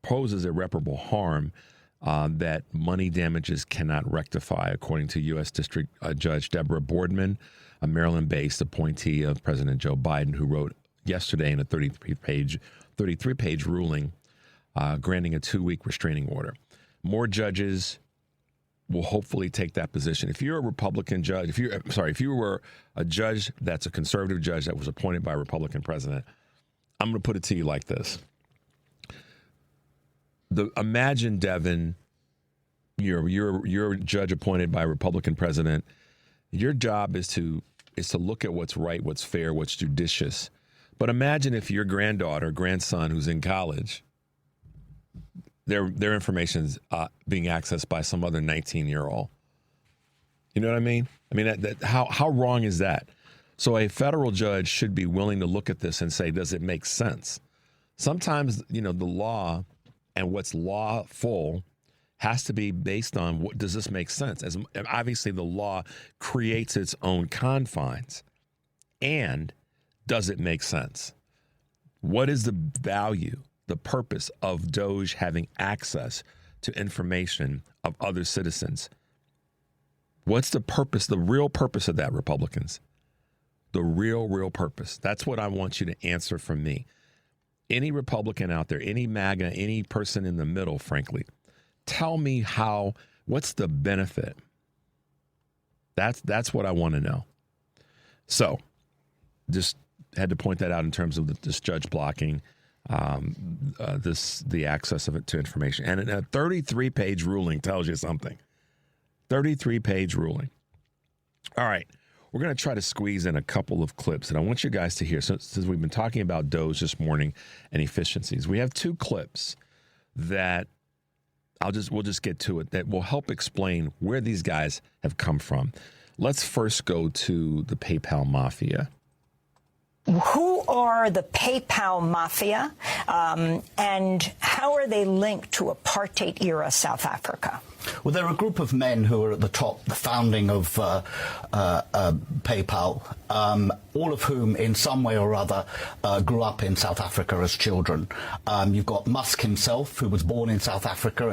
poses irreparable harm that money damages cannot rectify, according to U.S. District Judge Deborah Boardman, a Maryland-based appointee of President Joe Biden, who wrote yesterday in a 33-page ruling granting a 2-week restraining order. More judges will hopefully take that position. If you're a Republican judge, if you were a judge that's a conservative judge that was appointed by a Republican president, I'm going to put it to you like this. Imagine, Devin, you're a judge appointed by a Republican president. Your job is to look at what's right, what's fair, what's judicious. But imagine if your granddaughter, grandson who's in college, their information is being accessed by some other 19-year-old. You know what I mean? I mean, how wrong is that? So a federal judge should be willing to look at this and say, does it make sense? Sometimes, the law and what's lawful has to be based on what does this make sense? As obviously, the law creates its own confines. And does it make sense? What is the value, the purpose of Doge having access to information of other citizens? What's the purpose, the real purpose of that, Republicans? The real purpose. That's what I want you to answer from me. Any Republican out there, any MAGA, any person in the middle, frankly, tell me how What's the benefit? That's what I want to know. So just had to point that out in terms of this judge blocking the access of it to information. And a 33-page ruling tells you something. 33-page ruling. All right. We're going to try to squeeze in a couple of clips, and I want you guys to hear. So, since we've been talking about Doge this morning and efficiencies, we have two clips that we'll just get to it that will help explain where these guys have come from. Let's first go to the PayPal mafia. Who are the PayPal mafia, and how are they linked to apartheid-era South Africa? Well, they're a group of men who are at the top, the founding of PayPal, all of whom in some way or other grew up in South Africa as children. You've got Musk himself, who was born in South Africa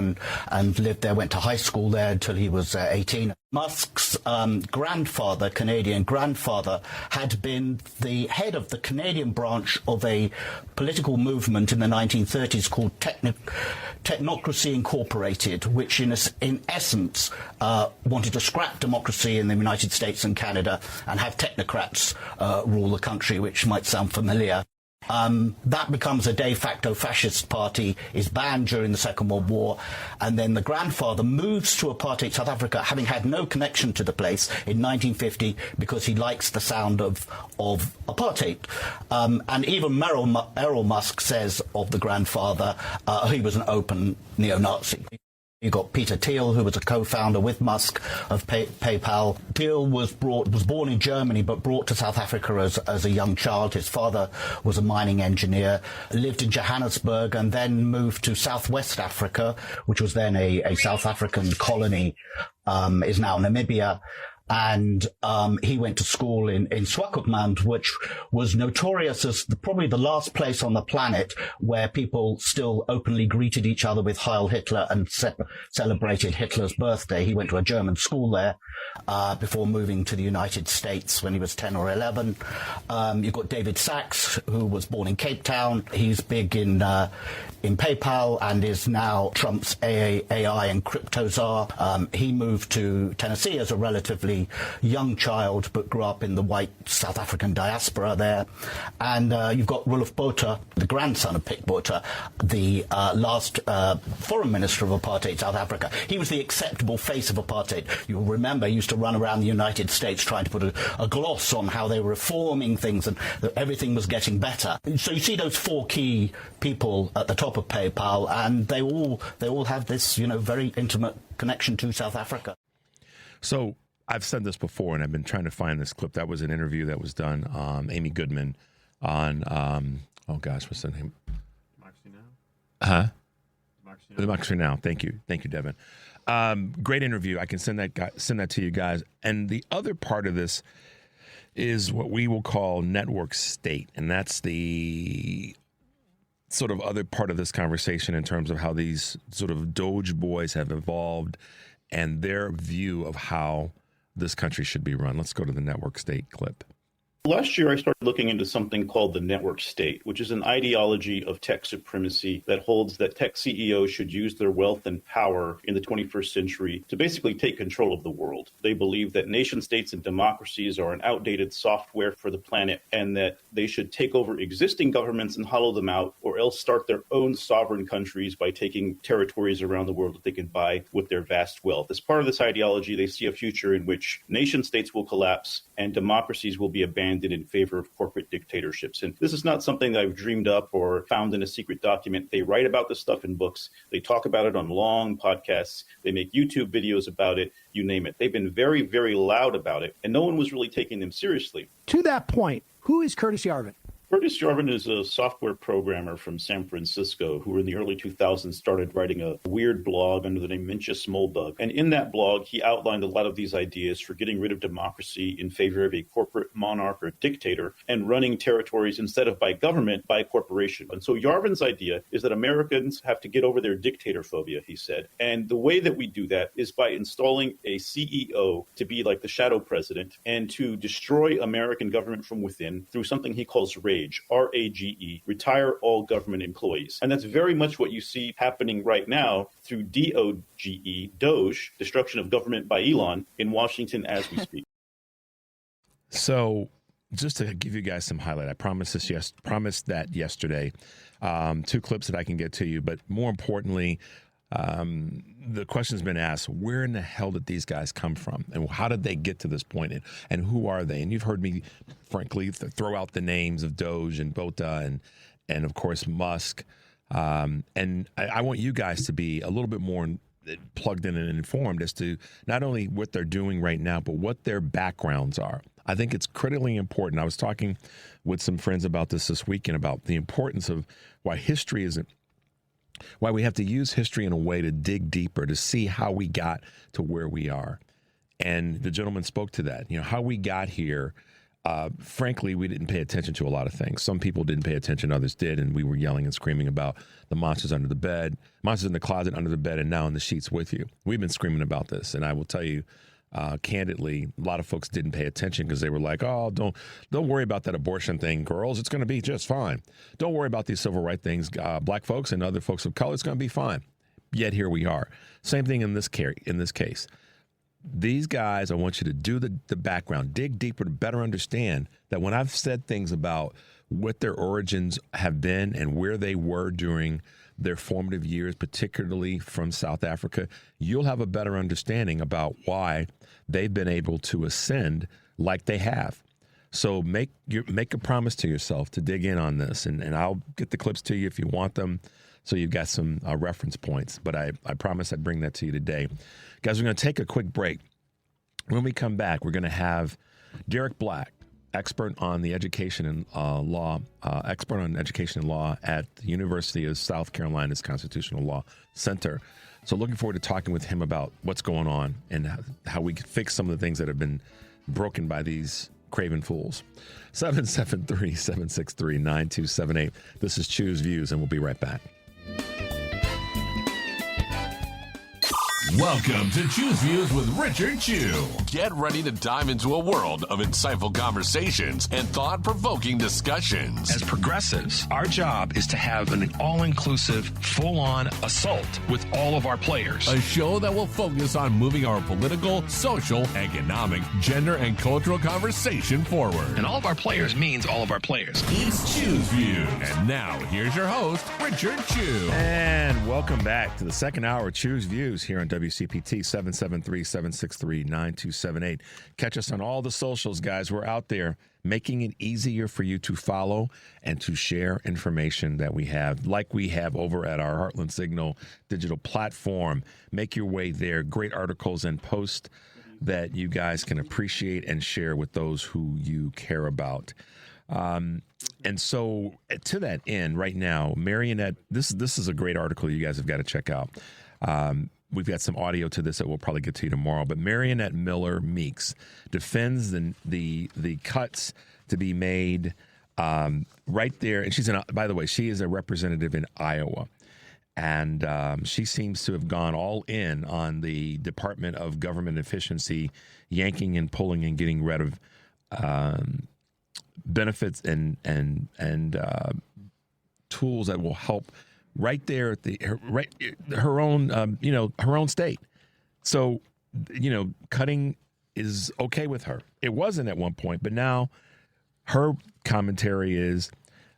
and lived there, went to high school there until he was 18. Musk's grandfather, Canadian grandfather, had been the head of the Canadian branch of a political movement in the 1930s called Technocracy Incorporated, which in essence wanted to scrap democracy in the United States and Canada and have technocrats rule the country, which might sound familiar. That becomes a de facto fascist party, is banned during the Second World War, and then the grandfather moves to apartheid South Africa, having had no connection to the place, in 1950 because he likes the sound of apartheid. And even Errol Musk says of the grandfather, he was an open neo-Nazi. You've got Peter Thiel, who was a co-founder with Musk of PayPal. Thiel was born in Germany, but brought to South Africa as a young child. His father was a mining engineer, lived in Johannesburg, and then moved to Southwest Africa, which was then a South African colony, is now Namibia. And he went to school in Swakopmund, which was notorious as probably the last place on the planet where people still openly greeted each other with Heil Hitler and celebrated Hitler's birthday. He went to a German school there before moving to the United States when he was 10 or 11. You've got David Sachs, who was born in Cape Town. He's big in PayPal and is now Trump's AI and crypto czar. He moved to Tennessee as a relatively young child, but grew up in the white South African diaspora there. And you've got Roelof Botha, the grandson of Pik Botha, the last foreign minister of apartheid South Africa. He was the acceptable face of apartheid. You'll remember he used to run around the United States trying to put a gloss on how they were reforming things and that everything was getting better. So you see those four key people at the top of PayPal, and they all have this, very intimate connection to South Africa. So I've said this before, and I've been trying to find this clip. That was an interview that was done, Amy Goodman, on, what's the name? Democracy Now? Democracy Now. Thank you, Devin. Great interview. I can send that to you guys. And the other part of this is what we will call network state, and that's the sort of other part of this conversation in terms of how these sort of Doge boys have evolved and their view of how this country should be run. Let's go to the network state clip. Last year, I started looking into something called the network state, which is an ideology of tech supremacy that holds that tech CEOs should use their wealth and power in the 21st century to basically take control of the world. They believe that nation states and democracies are an outdated software for the planet and that they should take over existing governments and hollow them out, or else start their own sovereign countries by taking territories around the world that they can buy with their vast wealth. As part of this ideology, they see a future in which nation states will collapse and democracies will be abandoned in favor of corporate dictatorships. And this is not something that I've dreamed up or found in a secret document. They write about this stuff in books. They talk about it on long podcasts. They make YouTube videos about it, you name it. They've been very, very loud about it, and no one was really taking them seriously. To that point, who is Curtis Yarvin? Curtis Yarvin is a software programmer from San Francisco who in the early 2000s started writing a weird blog under the name Mincha Smolbug. And in that blog, he outlined a lot of these ideas for getting rid of democracy in favor of a corporate monarch or dictator and running territories instead of by government, by corporation. And so Yarvin's idea is that Americans have to get over their dictator phobia, he said. And the way that we do that is by installing a CEO to be like the shadow president and to destroy American government from within through something he calls rage. RAGE, R-A-G-E, retire all government employees. And that's very much what you see happening right now through DOGE, Doge, destruction of government by Elon, in Washington as we speak. So just to give you guys some highlight, I promised that yesterday. 2 clips that I can get to you, but more importantly, the question's been asked, where in the hell did these guys come from? And how did they get to this point? And who are they? And you've heard me, frankly, throw out the names of Doge and Bota and of course, Musk. And I want you guys to be a little bit more plugged in and informed as to not only what they're doing right now, but what their backgrounds are. I think it's critically important. I was talking with some friends about this weekend about the importance of why we have to use history in a way to dig deeper, to see how we got to where we are. And the gentleman spoke to that. You know, how we got here, frankly, we didn't pay attention to a lot of things. Some people didn't pay attention, others did, and we were yelling and screaming about the monsters under the bed, monsters in the closet, under the bed, and now in the sheets with you. We've been screaming about this, and I will tell you, candidly, a lot of folks didn't pay attention because they were like, oh, don't worry about that abortion thing, girls. It's going to be just fine. Don't worry about these civil rights things, black folks and other folks of color. It's going to be fine. Yet here we are. Same thing in this case. These guys, I want you to do the background, dig deeper to better understand that when I've said things about what their origins have been and where they were during their formative years, particularly from South Africa, you'll have a better understanding about why they've been able to ascend like they have. So make a promise to yourself to dig in on this, and I'll get the clips to you if you want them, so you've got some reference points. But I promise I'd bring that to you today. Guys, we're going to take a quick break. When we come back, we're going to have Derek Black, expert on education and law at the University of South Carolina's Constitutional Law Center. So looking forward to talking with him about what's going on and how we can fix some of the things that have been broken by these craven fools. 773-763-9278. This is Choose Views, and we'll be right back. Welcome to Choose Views with Richard Chew. Get ready to dive into a world of insightful conversations and thought-provoking discussions. As progressives, our job is to have an all-inclusive, full-on assault with all of our players. A show that will focus on moving our political, social, economic, gender, and cultural conversation forward. And all of our players means all of our players. It's Choose Views. And now, here's your host, Richard Chew. And welcome back to the second hour of Choose Views here on WCPT 773-763-9278. Catch us on all the socials, guys. We're out there making it easier for you to follow and to share information that we have, like we have over at our Heartland Signal digital platform. Make your way there. Great articles and posts that you guys can appreciate and share with those who you care about. And so to that end, right now, Marionette, this is a great article you guys have got to check out. We've got some audio to this that we'll probably get to you tomorrow. But Marionette Miller Meeks defends the cuts to be made right there. And by the way, she is a representative in Iowa. And she seems to have gone all in on the Department of Government Efficiency, yanking and pulling and getting rid of benefits and tools that will help right there at her own state. So, cutting is okay with her. It wasn't at one point, but now her commentary is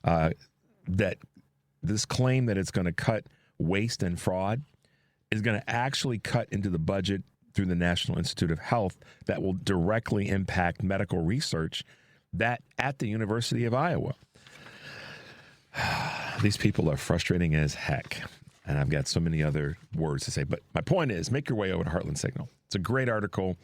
that this claim that it's going to cut waste and fraud is going to actually cut into the budget through the National Institute of Health that will directly impact medical research that at the University of Iowa. These people are frustrating as heck, and I've got so many other words to say. But my point is, make your way over to Heartland Signal. It's a great article,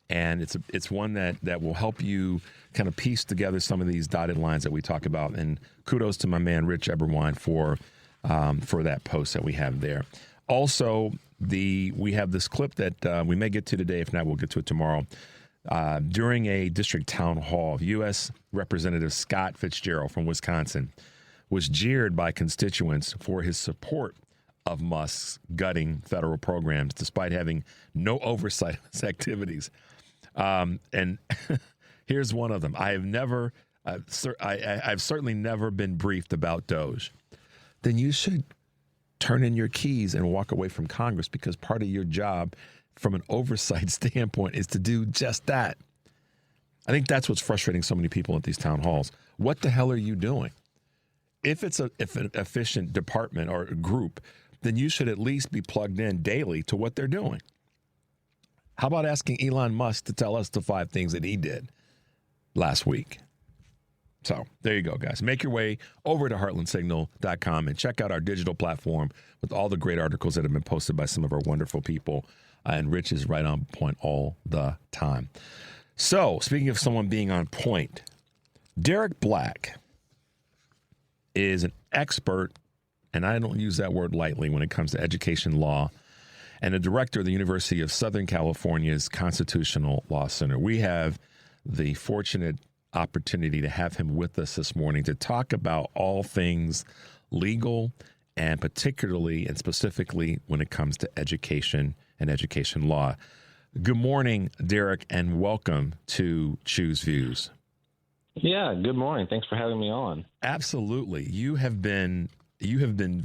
and it's one that will help you kind of piece together some of these dotted lines that we talk about. And kudos to my man Rich Eberwine for that post that we have there. Also, we have this clip that we may get to today. If not, we'll get to it tomorrow. During a district town hall, U.S. Representative Scott Fitzgerald from Wisconsin was jeered by constituents for his support of Musk's gutting federal programs, despite having no oversight of his activities. And here's one of them. I have never I've certainly never been briefed about Doge. Then you should turn in your keys and walk away from Congress, because part of your job from an oversight standpoint is to do just that. I think that's what's frustrating so many people at these town halls. What the hell are you doing? If it's an efficient department or group, then you should at least be plugged in daily to what they're doing. How about asking Elon Musk to tell us the 5 things that he did last week? So there you go, guys. Make your way over to heartlandsignal.com and check out our digital platform with all the great articles that have been posted by some of our wonderful people. And Rich is right on point all the time. So speaking of someone being on point, Derek Black is an expert, and I don't use that word lightly when it comes to education law, and a director of the University of Southern California's Constitutional Law Center. We have the fortunate opportunity to have him with us this morning to talk about all things legal, and particularly and specifically when it comes to education and education law. Good morning, Derek, and welcome to Choose Views. Yeah, good morning. Thanks for having me on. Absolutely. You have been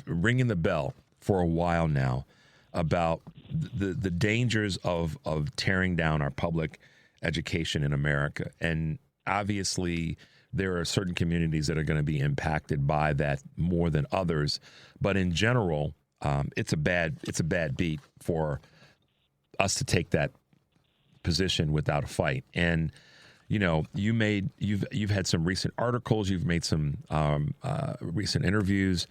ringing the bell for a while now about the dangers of tearing down our public education in America. And obviously, there are certain communities that are going to be impacted by that more than others. But in general, it's a bad beat for us to take that position without a fight. And you've had some recent articles, you've made some recent interviews,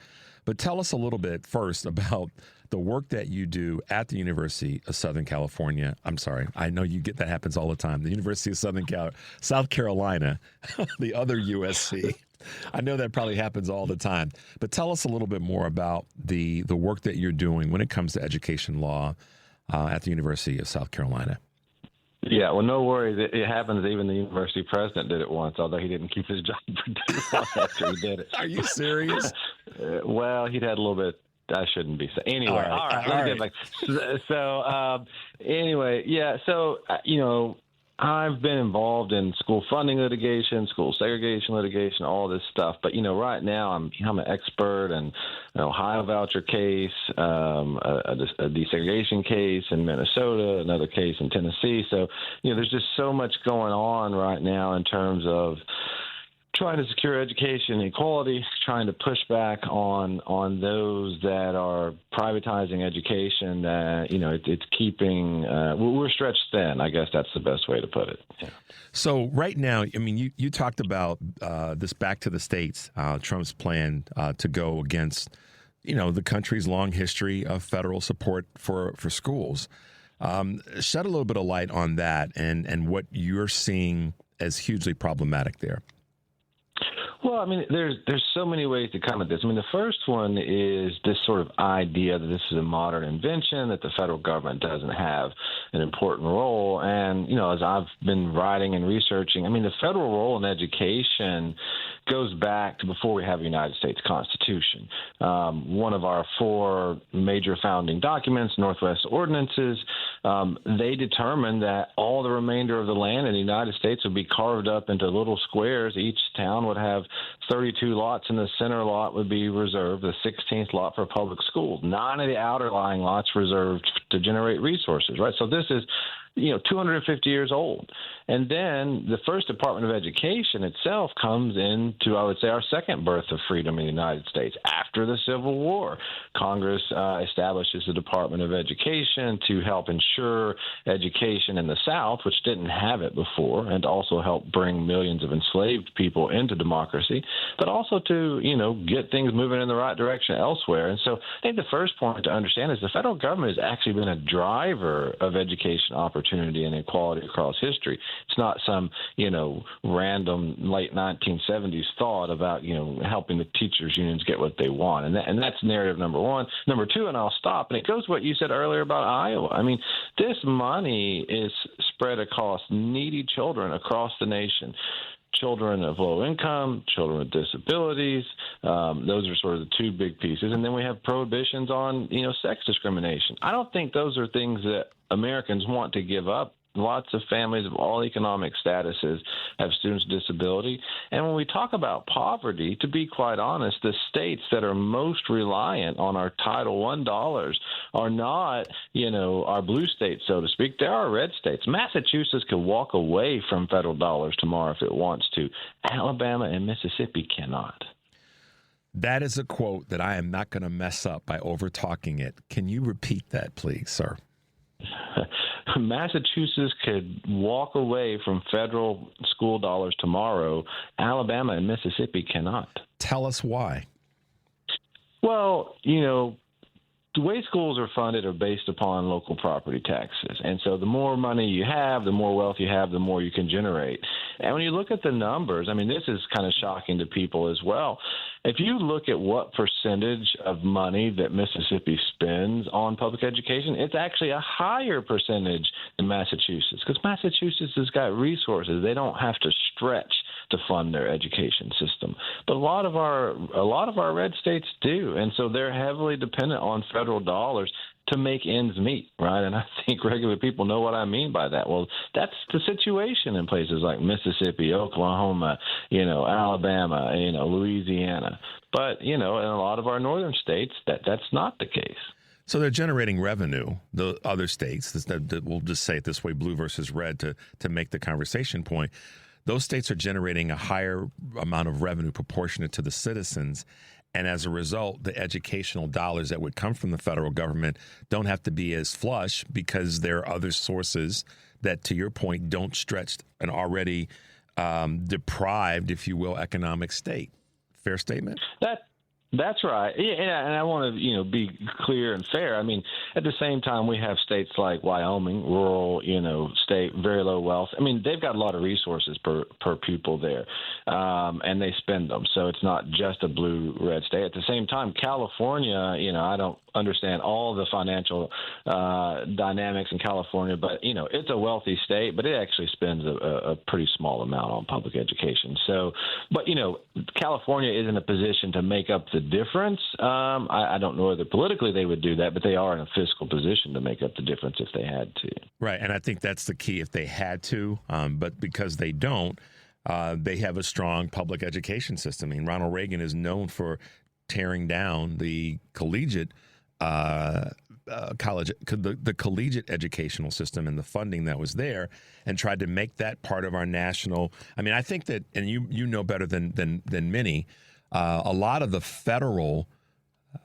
but tell us a little bit first about the work that you do at the University of Southern California. I'm sorry, I know that happens all the time. The University of South Carolina, the other USC. I know that probably happens all the time, but tell us a little bit more about the work that you're doing when it comes to education law at the University of South Carolina. Yeah, well, no worries. It happens. Even the university president did it once, although he didn't keep his job for too long after he did it. Are you serious? Well, he'd had a little bit. I shouldn't be. So anyway, all right. Let me get back. So anyway, yeah. So I've been involved in school funding litigation, school segregation litigation, all this stuff. But right now I'm an expert in an Ohio voucher case, a desegregation case in Minnesota, another case in Tennessee. So there's just so much going on right now in terms of trying to secure education equality, trying to push back on those that are privatizing education. It's keeping we're stretched thin. I guess that's the best way to put it. Yeah. So right now, I mean, you talked about this back to the states, Trump's plan to go against, the country's long history of federal support for schools. Shed a little bit of light on that and what you're seeing as hugely problematic there. Well, I mean, there's so many ways to come at this. I mean, the first one is this sort of idea that this is a modern invention, that the federal government doesn't have an important role. And, as I've been writing and researching, I mean, the federal role in education goes back to before we have a United States Constitution. One of our 4 major founding documents, Northwest Ordinances, they determined that all the remainder of the land in the United States would be carved up into little squares. Each town would have 32 lots, and the center lot would be reserved, the 16th lot for public schools. 9 of the outer lying lots reserved to generate resources, right? So this is 250 years old. And then the first Department of Education itself comes into, I would say, our second birth of freedom in the United States. After the Civil War, Congress establishes the Department of Education to help ensure education in the South, which didn't have it before, and to also help bring millions of enslaved people into democracy, but also to, get things moving in the right direction elsewhere. And so I think the first point to understand is the federal government has actually been a driver of education opportunity and equality across history. It's not some, random late 1970s thought about, helping the teachers unions get what they want. And that's narrative number one. Number two, and I'll stop, and it goes to what you said earlier about Iowa. I mean, this money is spread across needy children across the nation. Children of low income, children with disabilities. Those are sort of the 2 big pieces. And then we have prohibitions on, sex discrimination. I don't think those are things that Americans want to give up Lots of families of all economic statuses have students with disability. And when we talk about poverty, to be quite honest, the states that are most reliant on our Title I dollars are not, our blue states, so to speak. There are red states. Massachusetts could walk away from federal dollars tomorrow if it wants to. Alabama and Mississippi cannot. That is a quote that I am not going to mess up by over-talking it. Can you repeat that, please, sir? Massachusetts could walk away from federal school dollars tomorrow. Alabama and Mississippi cannot. Tell us why. Well, the way schools are funded are based upon local property taxes. And so the more money you have, the more wealth you have, the more you can generate. And when you look at the numbers, this is kind of shocking to people as well. If you look at what percentage of money that Mississippi spends on public education, it's actually a higher percentage than Massachusetts, because Massachusetts has got resources. They don't have to stretch to fund their education system. But a lot of our red states do, and so they're heavily dependent on federal dollars to make ends meet, right? And I think regular people know what I mean by that. Well, that's the situation in places like Mississippi, Oklahoma, Alabama, Louisiana. But, in a lot of our northern states, that's not the case. So they're generating revenue, the other states, we'll just say it this way, blue versus red, to make the conversation point. Those states are generating a higher amount of revenue proportionate to the citizens. And as a result, the educational dollars that would come from the federal government don't have to be as flush because there are other sources that, to your point, don't stretch an already deprived, if you will, economic state. Fair statement? That's right. Yeah, and I want to, be clear and fair. At the same time, we have states like Wyoming, rural, state, very low wealth. They've got a lot of resources per pupil there, and they spend them. So it's not just a blue-red state. At the same time, California, I don't understand all the financial dynamics in California, but, it's a wealthy state, but it actually spends a pretty small amount on public education. So, but, California is in a position to make up the difference. I don't know whether politically they would do that, but they are in a fiscal position to make up the difference if they had to. Right, and I think that's the key, if they had to, but because they don't, they have a strong public education system. Ronald Reagan is known for tearing down the collegiate the collegiate educational system and the funding that was there, and tried to make that part of our national. I think that, and you know better than many, a lot of the federal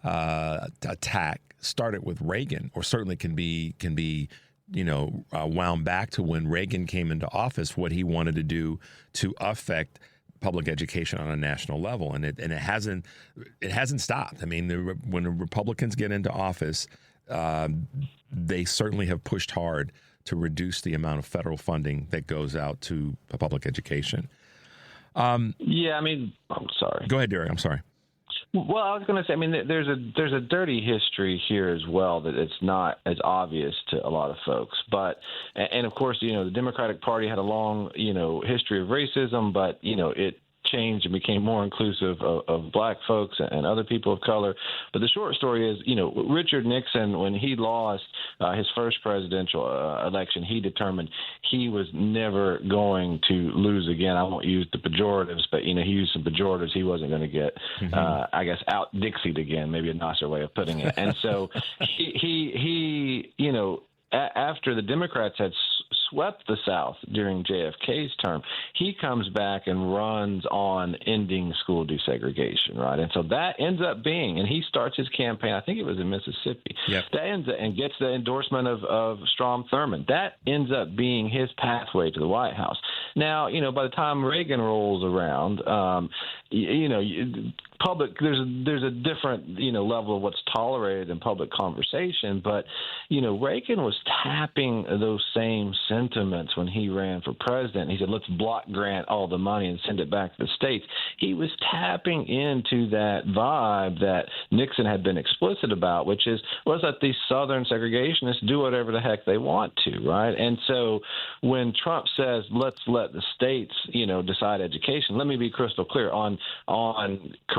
attack started with Reagan, or certainly can be wound back to when Reagan came into office, what he wanted to do to affect public education on a national level, and it hasn't stopped. When the Republicans get into office, they certainly have pushed hard to reduce the amount of federal funding that goes out to public education. I'm sorry. Go ahead, Derek. I'm sorry. Well, I was going to say, there's a dirty history here as well that it's not as obvious to a lot of folks. But, and of course, the Democratic Party had a long, history of racism, but, it changed and became more inclusive of black folks and other people of color. But the short story is, Richard Nixon, when he lost his first presidential election, he determined he was never going to lose again. I won't use the pejoratives, but, he used some pejoratives. He wasn't going to get, out Dixied again, maybe a nicer way of putting it. And so he after the Democrats had swept the South during JFK's term, he comes back and runs on ending school desegregation, right? And so that ends up being, and he starts his campaign, I think it was in Mississippi, that ends up, and gets the endorsement of Strom Thurmond. That ends up being his pathway to the White House. Now, by the time Reagan rolls around, there's a different level of what's tolerated in public conversation, but Reagan was tapping those same sentiments when he ran for president. He said, let's block grant all the money and send it back to the states. He was tapping into that vibe that Nixon had been explicit about, which is, let's let these Southern segregationists do whatever the heck they want to, right? And so when Trump says, let's let the states decide education, let me be crystal clear on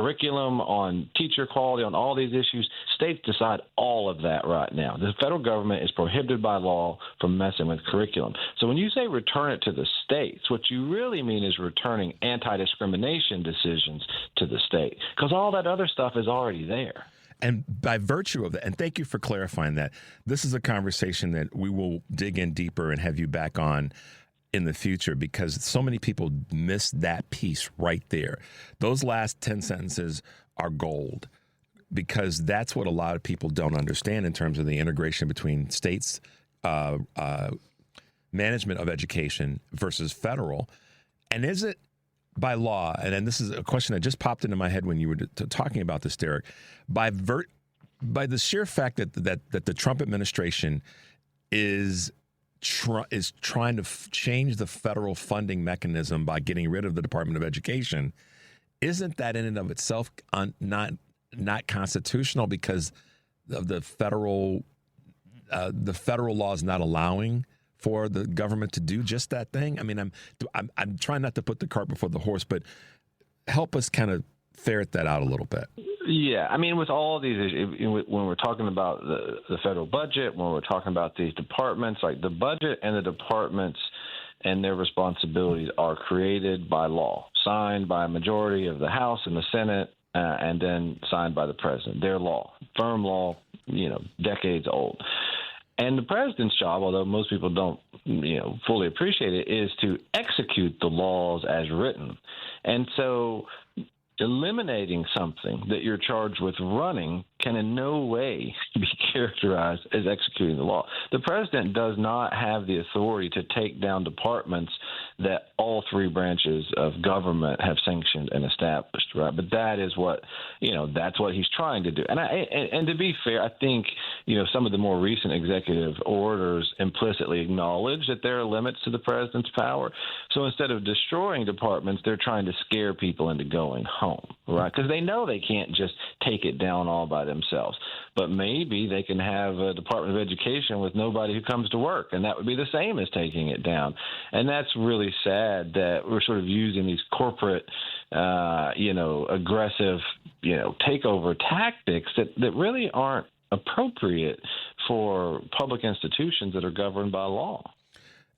curriculum, on teacher quality, on all these issues. States decide all of that right now. The federal government is prohibited by law from messing with curriculum. So when you say return it to the states, what you really mean is returning anti-discrimination decisions to the state, because all that other stuff is already there. And by virtue of that, and thank you for clarifying that, this is a conversation that we will dig in deeper and have you back on in the future, because so many people miss that piece right there. Those last 10 sentences are gold, because that's what a lot of people don't understand in terms of the integration between states' management of education versus federal. And is it by law, and then this is a question that just popped into my head when you were talking about this, Derek, by the sheer fact that the Trump administration is trying to change the federal funding mechanism by getting rid of the Department of Education, isn't that in and of itself not constitutional, because of the federal law is not allowing for the government to do just that thing? I mean, I'm trying not to put the cart before the horse, but help us kind of ferret that out a little bit. Yeah, I mean, with all these issues, when we're talking about the federal budget, when we're talking about these departments, like the budget and the departments and their responsibilities are created by law, signed by a majority of the House and the Senate, and then signed by the president. Their law, firm law, decades old. And the president's job, although most people don't, fully appreciate it, is to execute the laws as written. And so eliminating something that you're charged with running can in no way be characterized as executing the law. The president does not have the authority to take down departments that all three branches of government have sanctioned and established, right? But that is what, that's what he's trying to do. And to be fair, I think, some of the more recent executive orders implicitly acknowledge that there are limits to the president's power. So instead of destroying departments, they're trying to scare people into going home, right? Because they know they can't just take it down all by themselves. But maybe they can have a Department of Education with nobody who comes to work, and that would be the same as taking it down. And that's really sad that we're sort of using these corporate, aggressive, takeover tactics that really aren't appropriate for public institutions that are governed by law.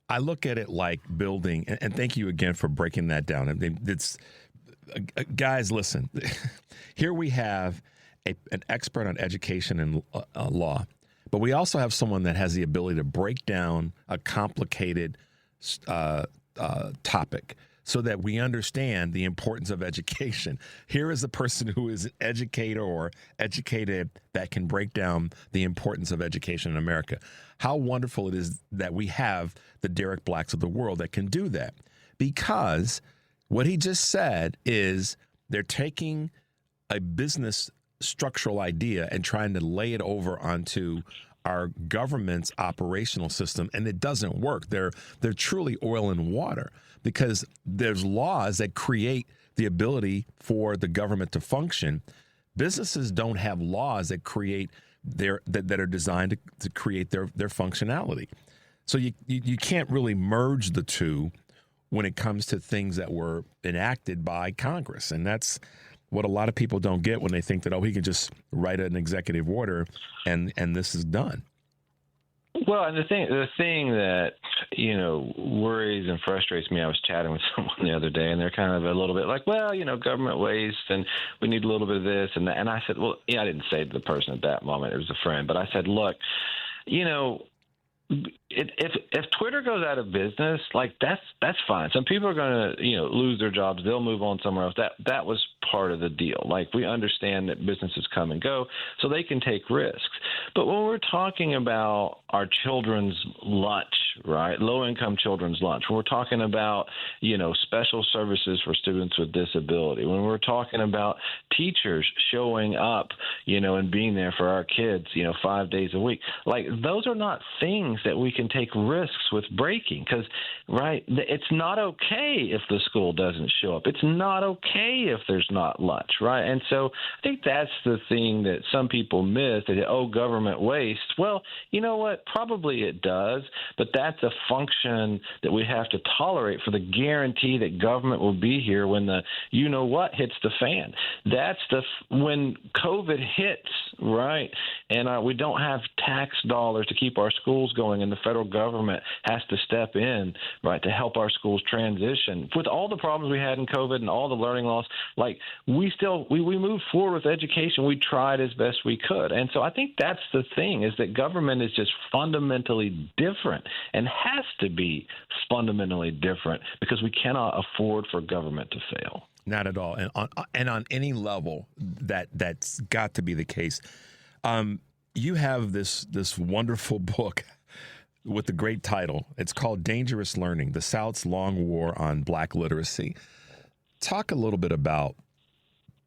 I look at it like building, and thank you again for breaking that down. I mean, guys, listen, here we have an expert on education and law, but we also have someone that has the ability to break down a complicated topic so that we understand the importance of education. Here is a person who is an educator or educated that can break down the importance of education in America. How wonderful it is that we have the Derek Blacks of the world that can do that, because what he just said is they're taking a business structural idea and trying to lay it over onto our government's operational system, and it doesn't work. They're truly oil and water, because there's laws that create the ability for the government to function. Businesses don't have laws that create that are designed to create their functionality. So you can't really merge the two when it comes to things that were enacted by Congress. And that's what a lot of people don't get when they think that, he can just write an executive order and this is done. Well, and the thing that, worries and frustrates me, I was chatting with someone the other day, and they're kind of a little bit like, well, government waste, and we need a little bit of this and that. And I said, well, I didn't say to the person at that moment, it was a friend, but I said, look, if Twitter goes out of business, like that's fine. Some people are going to lose their jobs. They'll move on somewhere else. That was part of the deal. Like, we understand that businesses come and go, so they can take risks. But when we're talking about our children's lunch, right, low-income children's lunch, when we're talking about special services for students with disability, when we're talking about teachers showing up, and being there for our kids, 5 days a week, like, those are not things that we can take risks with breaking, because, right, it's not okay if the school doesn't show up. It's not okay if there's not lunch, right? And so I think that's the thing that some people miss. They say, government waste. Well, you know what? Probably it does, but that that's a function that we have to tolerate for the guarantee that government will be here when the you-know-what hits the fan. That's when COVID hits, right, and we don't have tax dollars to keep our schools going, and the federal government has to step in, right, to help our schools transition. With all the problems we had in COVID and all the learning loss, like we moved forward with education. We tried as best we could. And so I think that's the thing, is that government is just fundamentally different and has to be fundamentally different because we cannot afford for government to fail. Not at all. And on any level, that's got to be the case. You have this wonderful book with the great title. It's called Dangerous Learning, The South's Long War on Black Literacy. Talk a little bit about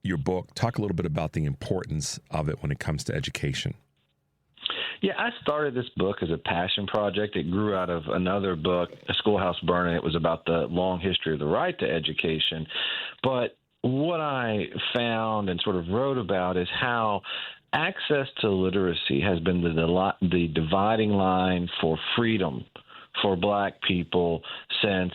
your book. Talk a little bit about the importance of it when it comes to education. Yeah, I started this book as a passion project. It grew out of another book, A Schoolhouse Burning. It was about the long history of the right to education. But what I found and sort of wrote about is how access to literacy has been the dividing line for freedom for Black people since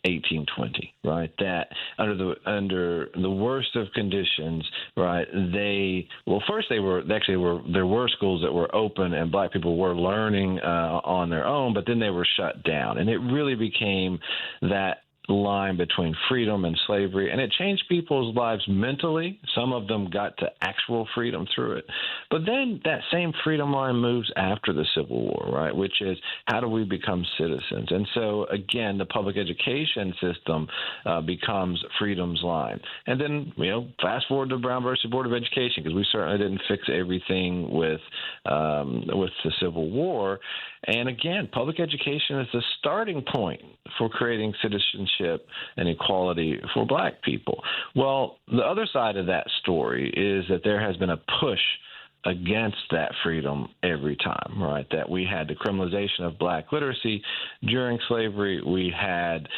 1820, right? That under the worst of conditions, right? There were schools that were open and Black people were learning on their own, but then they were shut down, and it really became that line between freedom and slavery, and it changed people's lives mentally. Some of them got to actual freedom through it. But then that same freedom line moves after the Civil War, right, which is how do we become citizens? And so, again, the public education system becomes freedom's line. And then, fast forward to Brown versus Board of Education, because we certainly didn't fix everything with the Civil War. And again, public education is the starting point for creating citizenship and equality for Black people. Well, the other side of that story is that there has been a push against that freedom every time, right? That we had the criminalization of Black literacy during slavery. We had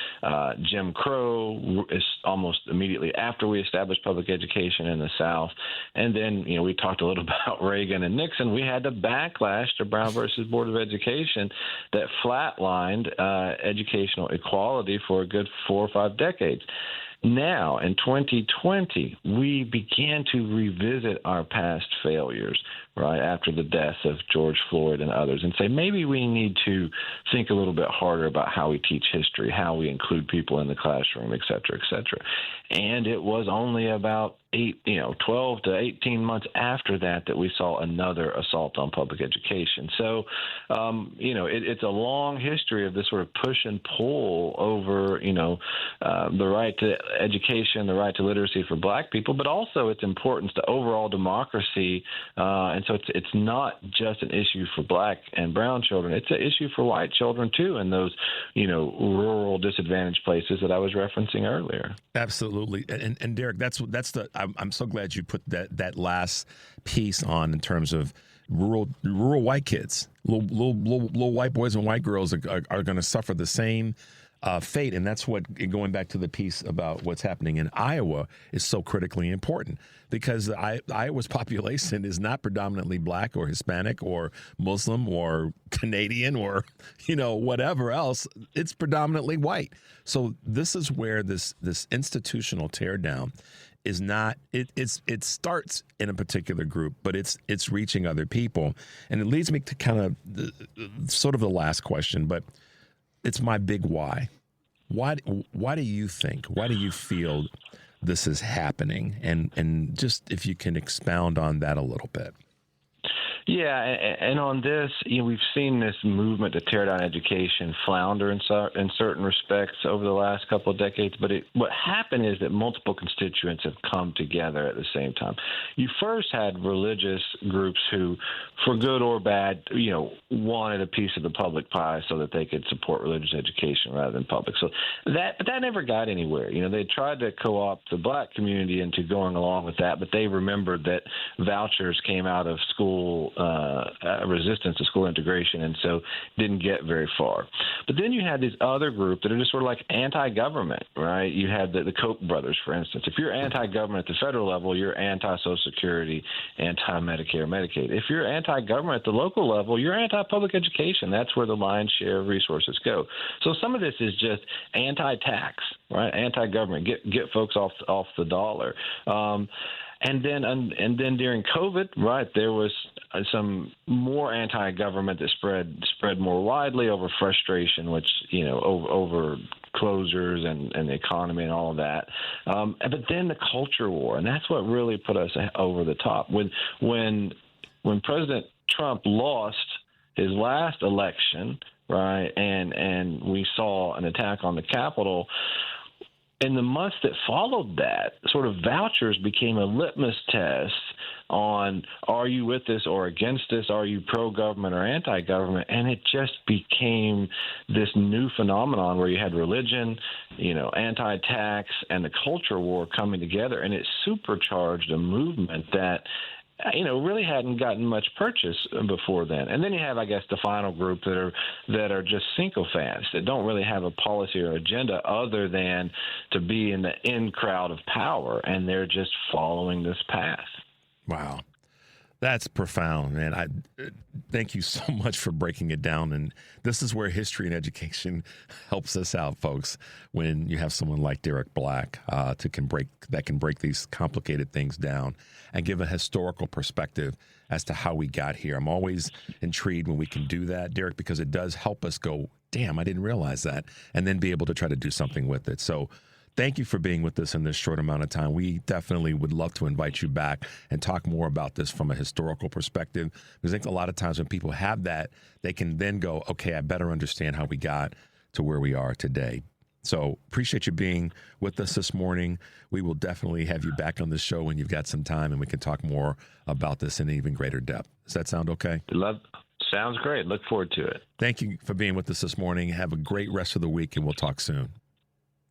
Jim Crow almost immediately after we established public education in the South. And then, we talked a little about Reagan and Nixon. We had the backlash to Brown versus Board of Education that flatlined educational equality for a good 4 or 5 decades. Now, in 2020, we began to revisit our past failures, right, after the death of George Floyd and others, and say maybe we need to think a little bit harder about how we teach history, how we include people in the classroom, et cetera, et cetera. And it was only about 12 to 18 months after that we saw another assault on public education. So, it's a long history of this sort of push and pull over, the right to education, the right to literacy for Black people, but also its importance to overall democracy. And so it's not just an issue for Black and brown children. It's an issue for white children, too, in those, rural disadvantaged places that I was referencing earlier. Absolutely. And Derek, I'm so glad you put that last piece on in terms of rural white kids. Little white boys and white girls are going to suffer the same fate. And that's what, going back to the piece about what's happening in Iowa, is so critically important, because Iowa's population is not predominantly Black or Hispanic or Muslim or Canadian or, whatever else. It's predominantly white. So this is where this institutional teardown is not, it starts in a particular group, but it's reaching other people. And it leads me to kind of sort of the last question, but it's my big why. Why do you think, why do you feel this is happening? And just if you can expound on that a little bit. Yeah, and on this, we've seen this movement to tear down education flounder in certain respects over the last couple of decades. But what happened is that multiple constituents have come together at the same time. You first had religious groups who, for good or bad, wanted a piece of the public pie so that they could support religious education rather than public. So that never got anywhere. They tried to co-opt the Black community into going along with that, but they remembered that vouchers came out of school resistance to school integration, and so didn't get very far. But then you had this other group that are just sort of like anti-government, right? You had the Koch brothers, for instance. If you're anti-government at the federal level, you're anti-Social Security, anti-Medicare, Medicaid. If you're anti-government at the local level, you're anti-public education. That's where the lion's share of resources go. So some of this is just anti-tax, right? Anti-government, get folks off the dollar. And then during COVID, right, there was some more anti-government that spread more widely over frustration, which, over closures and the economy and all of that. But then the culture war, and that's what really put us over the top. When President Trump lost his last election, right, and we saw an attack on the Capitol, in the months that followed that, sort of vouchers became a litmus test on, are you with us or against us? Are you pro-government or anti-government? And it just became this new phenomenon where you had religion, anti-tax, and the culture war coming together. And it supercharged a movement that really hadn't gotten much purchase before then. And then you have, I guess, the final group that are just sycophants that don't really have a policy or agenda other than to be in the in crowd of power, and they're just following this path. Wow. That's profound, man. I thank you so much for breaking it down. And this is where history and education helps us out, folks. When you have someone like Derek Black that can break these complicated things down and give a historical perspective as to how we got here. I'm always intrigued when we can do that, Derek, because it does help us go, damn, I didn't realize that, and then be able to try to do something with it. So thank you for being with us in this short amount of time. We definitely would love to invite you back and talk more about this from a historical perspective. Because I think a lot of times when people have that, they can then go, okay, I better understand how we got to where we are today. So appreciate you being with us this morning. We will definitely have you back on the show when you've got some time and we can talk more about this in even greater depth. Does that sound okay? Sounds great. Look forward to it. Thank you for being with us this morning. Have a great rest of the week and we'll talk soon.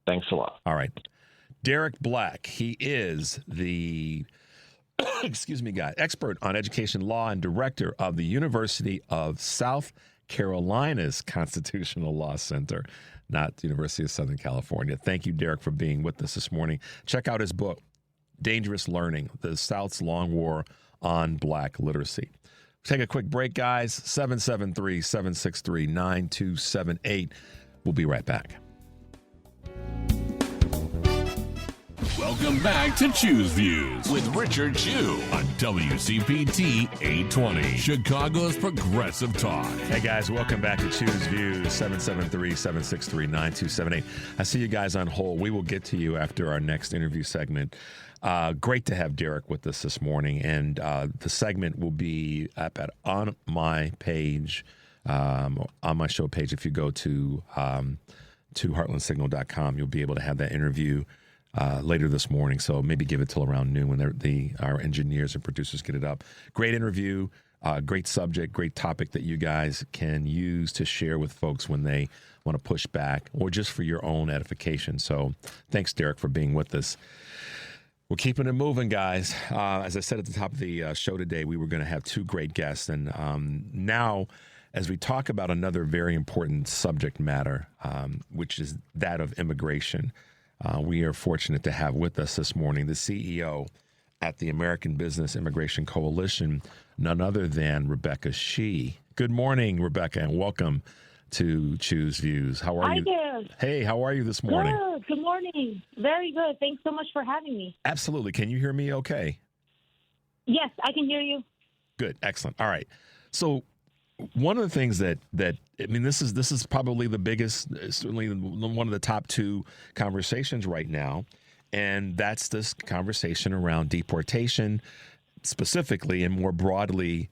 Thanks a lot. All right. Derek Black, he is the expert on education law and director of the University of South Carolina's Constitutional Law Center, not the University of Southern California. Thank you, Derek, for being with us this morning. Check out his book, Dangerous Learning, The South's Long War on Black Literacy. Take a quick break, guys. 773-763-9278. We'll be right back. Welcome back to Choose Views with Richard Chu on WCPT 820, Chicago's Progressive Talk. Hey guys, welcome back to Choose Views, 773-763-9278. I see you guys on hold. We will get to you after our next interview segment. Great to have Derek with us this morning, and the segment will be up on my page, on my show page. If you go to heartlandsignal.com, you'll be able to have that interview later this morning. So maybe give it till around noon when our engineers and producers get it up. Great interview, great subject, great topic that you guys can use to share with folks when they want to push back or just for your own edification. So thanks, Derek, for being with us. We're keeping it moving, guys. As I said at the top of the show today, we were going to have two great guests. And now, as we talk about another very important subject matter, which is that of immigration, we are fortunate to have with us this morning the CEO at the American Business Immigration Coalition, none other than Rebecca Shee. Good morning, Rebecca, and welcome to Choose Views. How are you? Hi there. Hey, how are you this morning? Good morning. Very good. Thanks so much for having me. Absolutely. Can you hear me okay? Yes, I can hear you. Good. Excellent. All right. So one of the things that this is probably the biggest, certainly one of the top two conversations right now, and that's this conversation around deportation, specifically and more broadly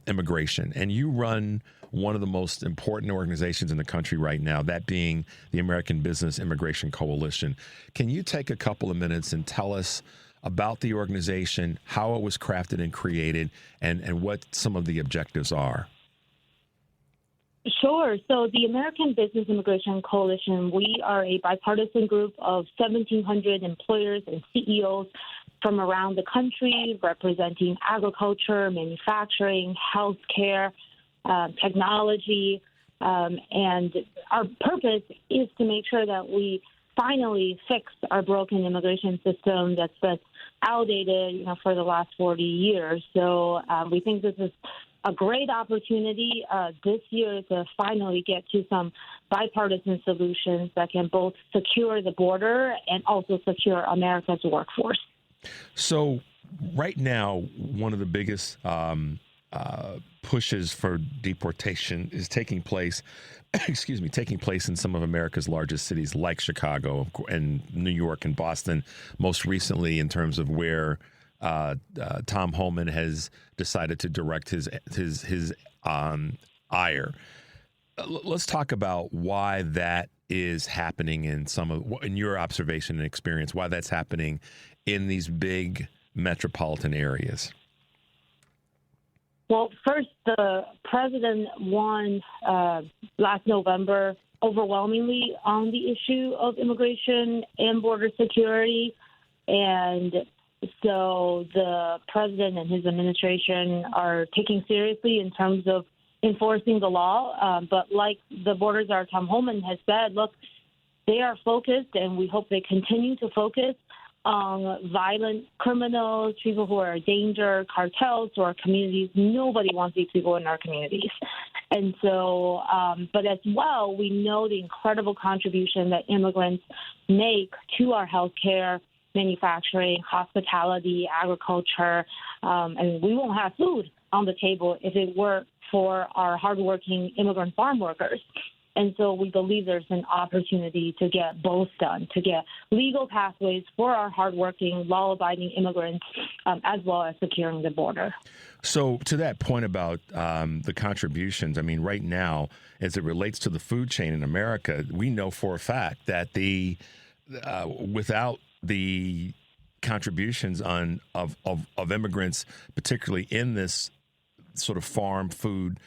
immigration. And you run one of the most important organizations in the country right now, that being the American Business Immigration Coalition. Can you take a couple of minutes and tell us about the organization, how it was crafted and created, and what some of the objectives are? Sure. So the American Business Immigration Coalition, we are a bipartisan group of 1,700 employers and CEOs from around the country, representing agriculture, manufacturing, healthcare, technology. And our purpose is to make sure that we finally fix our broken immigration system that's been outdated, for the last 40 years. So we think this is a great opportunity this year to finally get to some bipartisan solutions that can both secure the border and also secure America's workforce. So right now, one of the biggest pushes for deportation is taking place in some of America's largest cities like Chicago and New York and Boston, most recently in terms of where Tom Homan has decided to direct his ire. Let's talk about why that is happening in your observation and experience, why that's happening in these big metropolitan areas. Well, first, the president won last November overwhelmingly on the issue of immigration and border security. And so the president and his administration are taking seriously in terms of enforcing the law. But like the border czar Tom Homan has said, look, they are focused, and we hope they continue to focus on violent criminals, people who are a danger, cartels to our communities. Nobody wants these people in our communities. And so, but as well, we know the incredible contribution that immigrants make to our healthcare, manufacturing, hospitality, agriculture. And we won't have food on the table if it were for our hardworking immigrant farm workers. And so we believe there's an opportunity to get both done, to get legal pathways for our hardworking, law-abiding immigrants, as well as securing the border. So to that point about the contributions, I mean, right now, as it relates to the food chain in America, we know for a fact that without the contributions of immigrants, particularly in this sort of farm food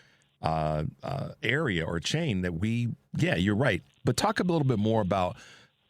area or chain, that you're right. But talk a little bit more about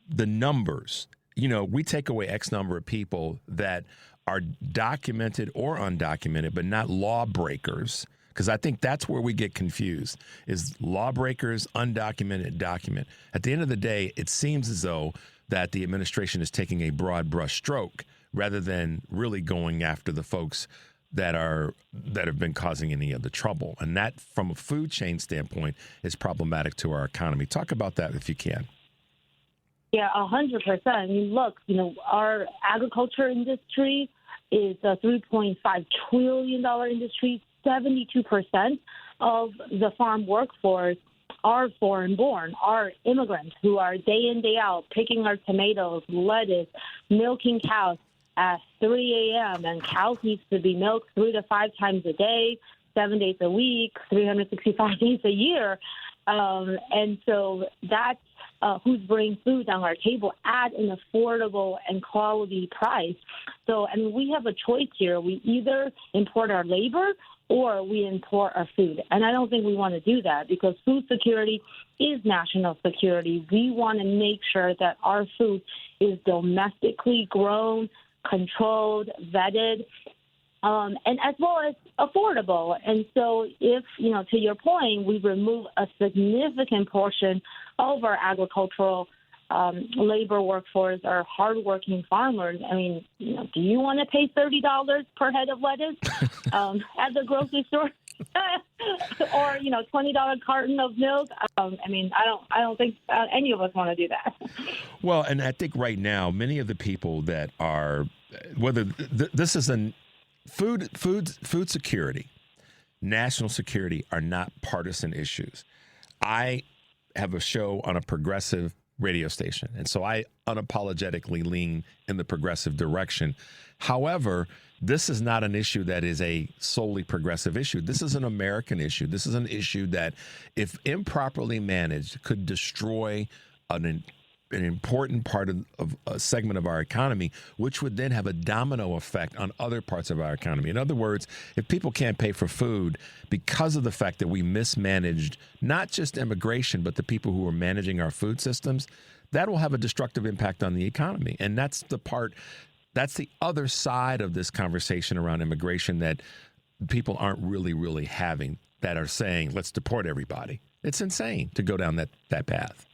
the numbers. We take away X number of people that are documented or undocumented, but not lawbreakers. Because I think that's where we get confused, is lawbreakers, undocumented, document. At the end of the day, it seems as though that the administration is taking a broad brush stroke rather than really going after the folks that have been causing any of the trouble. And that, from a food chain standpoint, is problematic to our economy. Talk about that if you can. Yeah, 100%. I mean, look, our agriculture industry is a $3.5 trillion industry. 72% of the farm workforce are foreign-born, are immigrants who are day in, day out picking our tomatoes, lettuce, milking cows at 3 a.m. And cows needs to be milked 3 to 5 times a day, 7 days a week, 365 days a year. And so that's who's bringing food on our table at an affordable and quality price. So, I mean, we have a choice here. We either import our labor or we import our food. And I don't think we want to do that, because food security is national security. We want to make sure that our food is domestically grown, controlled, vetted, and as well as affordable. And so if, to your point, we remove a significant portion of our agricultural labor workforce, our hardworking farmers, I mean, do you want to pay $30 per head of lettuce at the grocery store? Or, $20 carton of milk? I don't think any of us want to do that. Well, and I think right now, many of the people that are, whether this is food security, national security are not partisan issues. I have a show on a progressive radio station, and so I unapologetically lean in the progressive direction. However, this is not an issue that is a solely progressive issue. This is an American issue. This is an issue that, if improperly managed, could destroy an important part of a segment of our economy, which would then have a domino effect on other parts of our economy. In other words, if people can't pay for food because of the fact that we mismanaged not just immigration, but the people who are managing our food systems, that will have a destructive impact on the economy. And that's the other side of this conversation around immigration that people aren't really having, that are saying, let's deport everybody. It's insane to go down that path.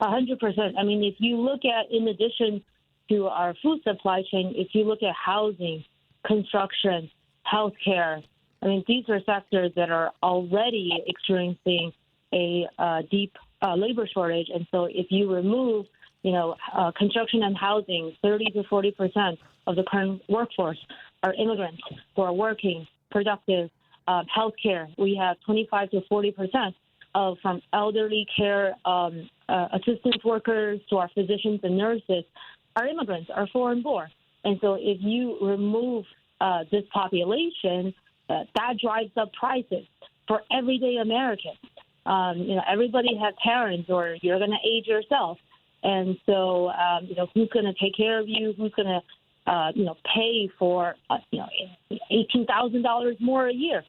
100%. I mean, if you look at, in addition to our food supply chain, if you look at housing, construction, healthcare, I mean, these are sectors that are already experiencing a deep labor shortage. And so if you remove, construction and housing, 30 to 40% of the current workforce are immigrants who are working, productive. Healthcare, we have 25 to 40% from elderly care assistance workers to our physicians and nurses are immigrants, are foreign-born. And so if you remove this population, that drives up prices for everyday Americans. Everybody has parents, or you're going to age yourself. And so, who's going to take care of you? Who's going to, pay for, $18,000 more a year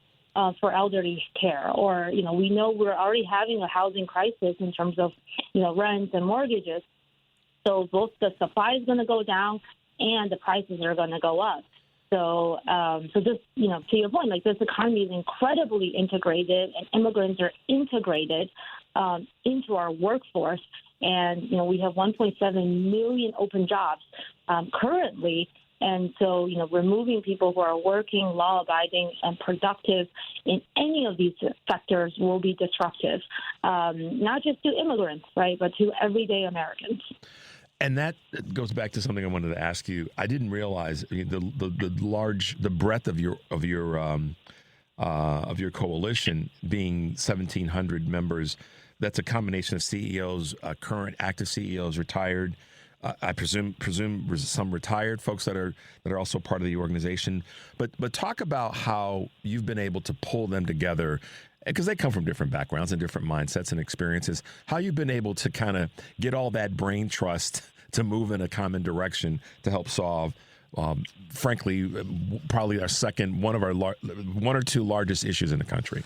for elderly care? Or, we know we're already having a housing crisis in terms of, rents and mortgages. So both the supply is going to go down and the prices are going to go up. So, this, to your point, like, this economy is incredibly integrated, and immigrants are integrated into our workforce. And, we have 1.7 million open jobs currently. And so, removing people who are working, law-abiding, and productive in any of these sectors will be disruptive, not just to immigrants, right, but to everyday Americans. And that goes back to something I wanted to ask you. I didn't realize the breadth of your coalition being 1,700 members. That's a combination of CEOs, current active CEOs, retired. I presume some retired folks that are also part of the organization. But talk about how you've been able to pull them together, because they come from different backgrounds and different mindsets and experiences. How you've been able to kind of get all that brain trust to move in a common direction to help solve, frankly, probably one or two largest issues in the country.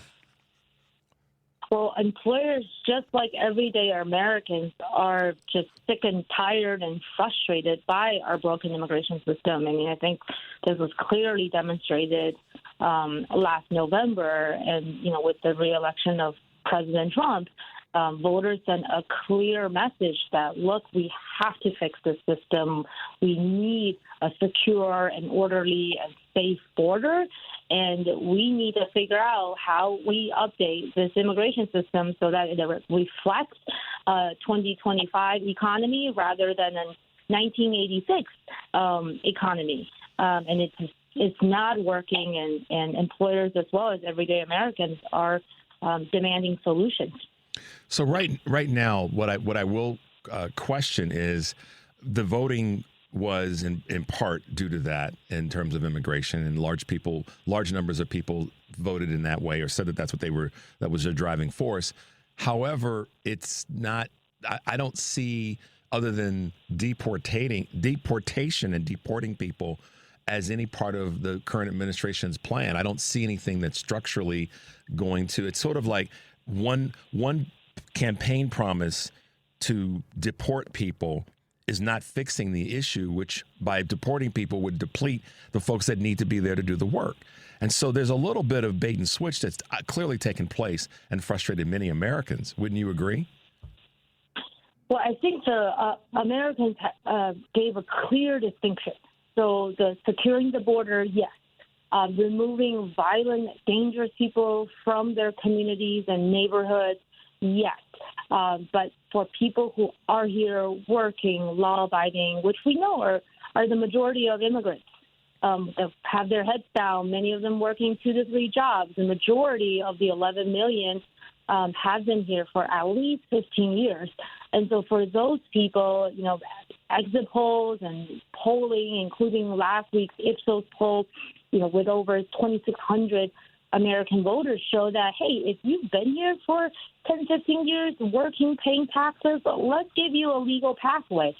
Well, employers, just like everyday Americans, are just sick and tired and frustrated by our broken immigration system. I mean, I think this was clearly demonstrated last November, and, with the reelection of President Trump, voters sent a clear message that, look, we have to fix this system. We need a secure and orderly and safe border. And we need to figure out how we update this immigration system so that it reflects 2025 economy rather than a 1986 economy. And it's not working, and employers as well as everyday Americans are demanding solutions. So right now, what I will question is the voting was in part due to that in terms of immigration, and large numbers of people voted in that way or said that that was their driving force. However, it's not, I don't see, other than deportation and deporting people as any part of the current administration's plan. I don't see anything that's structurally going to, it's sort of like one campaign promise to deport people is not fixing the issue, which by deporting people would deplete the folks that need to be there to do the work. And so there's a little bit of bait and switch that's clearly taken place and frustrated many Americans. Wouldn't you agree? Well, I think the Americans gave a clear distinction. So the securing the border, yes. Removing violent, dangerous people from their communities and neighborhoods, yes. But for people who are here working, law-abiding, which we know are the majority of immigrants, that have their heads down, many of them working 2 to 3 jobs. The majority of the 11 million have been here for at least 15 years. And so for those people, exit polls and polling, including last week's Ipsos poll, with over 2,600 American voters show that, hey, if you've been here for 10, 15 years, working, paying taxes, let's give you a legal pathway.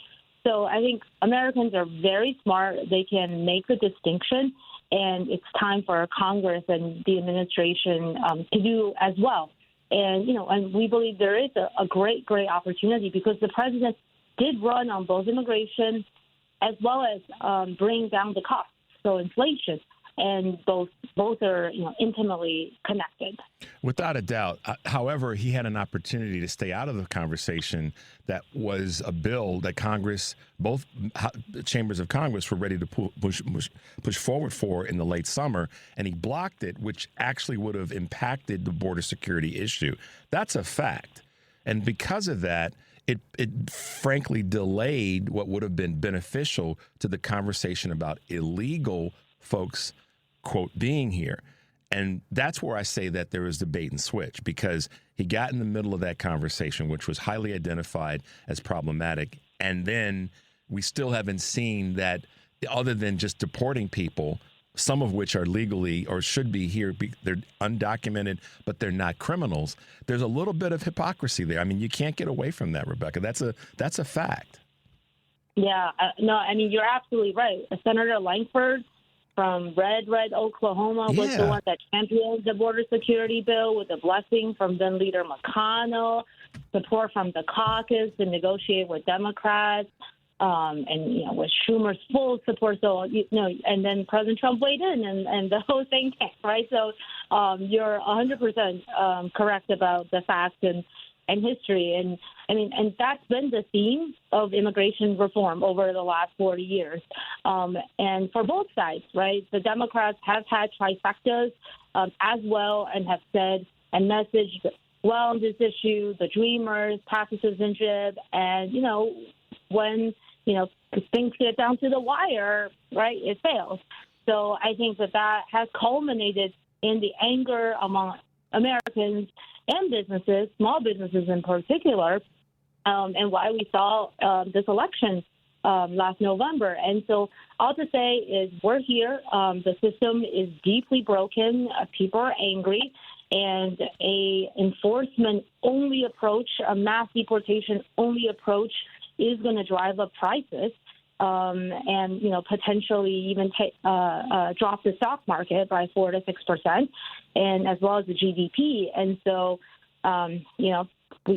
So I think Americans are very smart. They can make the distinction, and it's time for Congress and the administration to do as well. And, and we believe there is a great, great opportunity because the president did run on both immigration as well as bring down the cost, so inflation. And both are intimately connected. Without a doubt. However, he had an opportunity to stay out of the conversation that was a bill that Congress, both chambers of Congress, were ready to push forward for in the late summer, and he blocked it, which actually would have impacted the border security issue. That's a fact. And because of that, it frankly delayed what would have been beneficial to the conversation about illegal folks, quote, being here. And that's where I say that there was the bait and switch, because he got in the middle of that conversation, which was highly identified as problematic. And then we still haven't seen that, other than just deporting people, some of which are legally or should be here. They're undocumented, but they're not criminals. There's a little bit of hypocrisy there. I mean, you can't get away from that, Rebecca. That's a fact. Yeah, no, I mean, you're absolutely right. Senator Langford from Red, Oklahoma was the one that championed the border security bill with a blessing from then Leader McConnell, support from the caucus to negotiate with Democrats, and with Schumer's full support. So and then President Trump weighed in, and the whole thing came, right. So you're 100% correct about the facts and history, and that's been the theme of immigration reform over the last 40 years, and for both sides, right? The Democrats have had trifectas as well, and have said and messaged well on this issue, the Dreamers, path to citizenship, and when things get down to the wire, right, it fails. So I think that has culminated in the anger among Americans and businesses, small businesses in particular, and why we saw this election last November. And so all to say is we're here. The system is deeply broken. People are angry. And a enforcement-only approach, a mass deportation-only approach is going to drive up prices. And potentially even drop the stock market by 4 to 6%, and as well as the GDP. And so,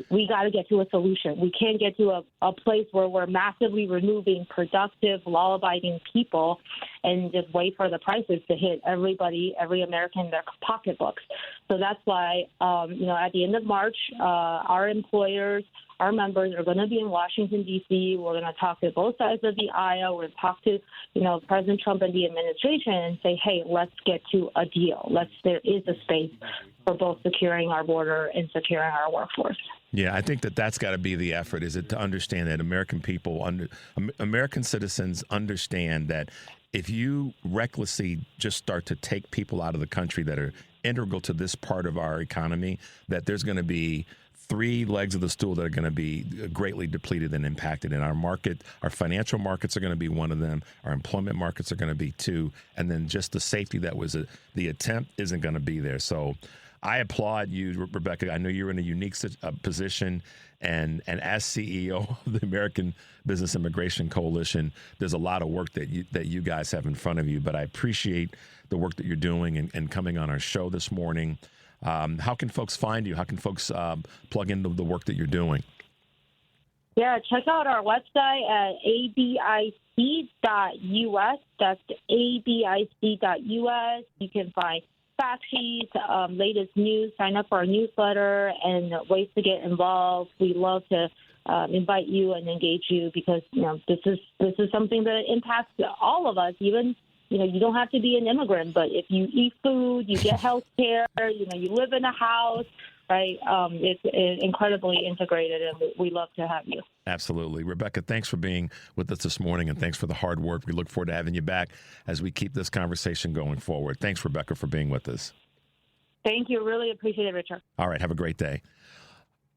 we got to get to a solution. We can't get to a place where we're massively removing productive, law-abiding people and just wait for the prices to hit every American in their pocketbooks. So that's why, at the end of March, our employers, our members are going to be in Washington, D.C. We're going to talk to both sides of the aisle. We're going to talk to, President Trump and the administration and say, hey, let's get to a deal. There is a space for both securing our border and securing our workforce. Yeah, I think that's got to be the effort, is it to understand that American citizens understand that if you recklessly just start to take people out of the country that are integral to this part of our economy, that there's going to be 3 legs of the stool that are going to be greatly depleted and impacted. In our market, our financial markets are going to be one of them. Our employment markets are going to be 2. And then just the safety that was the attempt isn't going to be there. So I applaud you, Rebecca. I know you're in a unique position. And as CEO of the American Business Immigration Coalition, there's a lot of work that you guys have in front of you. But I appreciate the work that you're doing and coming on our show this morning. How can folks find you? How can folks plug into the work that you're doing? Yeah, check out our website at abic.us. That's abic.us. You can find fact sheets, latest news, sign up for our newsletter, and ways to get involved. We love to invite you and engage you because this is something that impacts all of us, even. You don't have to be an immigrant, but if you eat food, you get health care, you live in a house, right? It's incredibly integrated, and we love to have you. Absolutely. Rebecca, thanks for being with us this morning, and thanks for the hard work. We look forward to having you back as we keep this conversation going forward. Thanks, Rebecca, for being with us. Thank you. Really appreciate it, Richard. All right. Have a great day.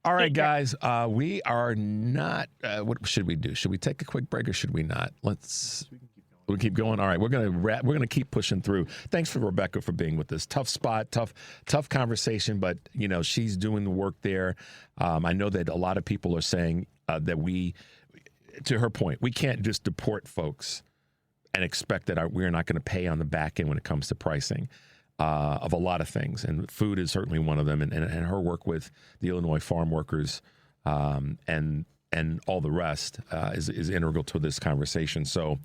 All right, guys, we are not what should we do? Should we take a quick break or should we not? We'll keep going. All right, we're gonna keep pushing through. Thanks for Rebecca for being with us. Tough spot, tough conversation, but she's doing the work there. I know that a lot of people are saying that to her point, we can't just deport folks and expect that we're not going to pay on the back end when it comes to pricing of a lot of things, and food is certainly one of them. And her work with the Illinois farm workers and all the rest is integral to this conversation. So.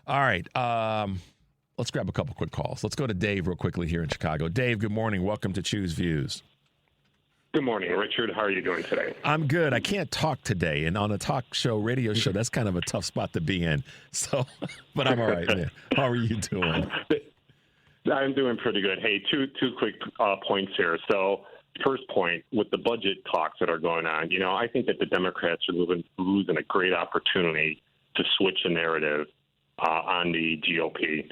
All right, let's grab a couple quick calls. Let's go to Dave real quickly here in Chicago. Dave, good morning. Welcome to Choose Views. Good morning, Richard. How are you doing today? I'm good. I can't talk today, and on a radio show, that's kind of a tough spot to be in. So, but I'm all right, man. How are you doing? I'm doing pretty good. Hey, two quick points here. So, first point, with the budget talks that are going on, I think that the Democrats are losing a great opportunity to switch the narrative on the GOP.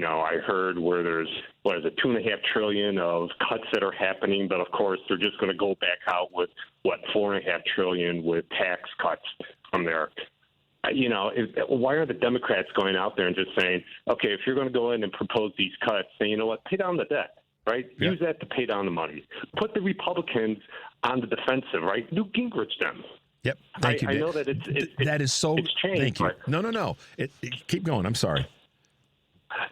I heard where there's, $2.5 trillion of cuts that are happening, but of course they're just going to go back out with, $4.5 trillion with tax cuts from there. Why are the Democrats going out there and just saying, okay, if you're going to go in and propose these cuts, then you know what, pay down the debt, right? Yeah. Use that to pay down the money. Put the Republicans on the defensive, right? Newt Gingrich them. Yep. Thank you. I know that that is so. It's changed. Thank you. No. Keep going. I'm sorry.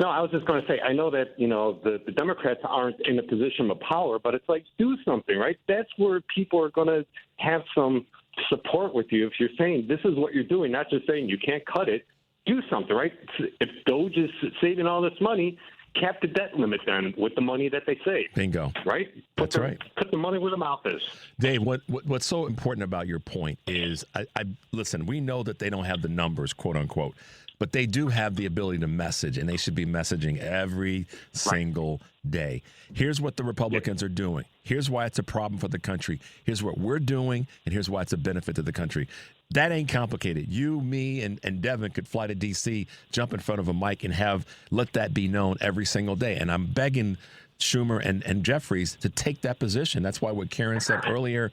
No, I was just going to say, I know that, the Democrats aren't in a position of power, but it's like, do something, right? That's where people are going to have some support with you if you're saying this is what you're doing, not just saying you can't cut it. Do something, right? If Doge is saving all this money, cap the debt limit then with the money that they save. Bingo. Right? That's right. Put the money where the mouth is. Dave, what's so important about your point is, I listen, we know that they don't have the numbers, quote unquote, but they do have the ability to message, and they should be messaging every single day. Here's what the Republicans are doing. Here's why it's a problem for the country. Here's what we're doing, and here's why it's a benefit to the country. That ain't complicated. You, me, and Devin could fly to D.C., jump in front of a mic, and let that be known every single day. And I'm begging Schumer and Jeffries to take that position. That's why what Karen said earlier,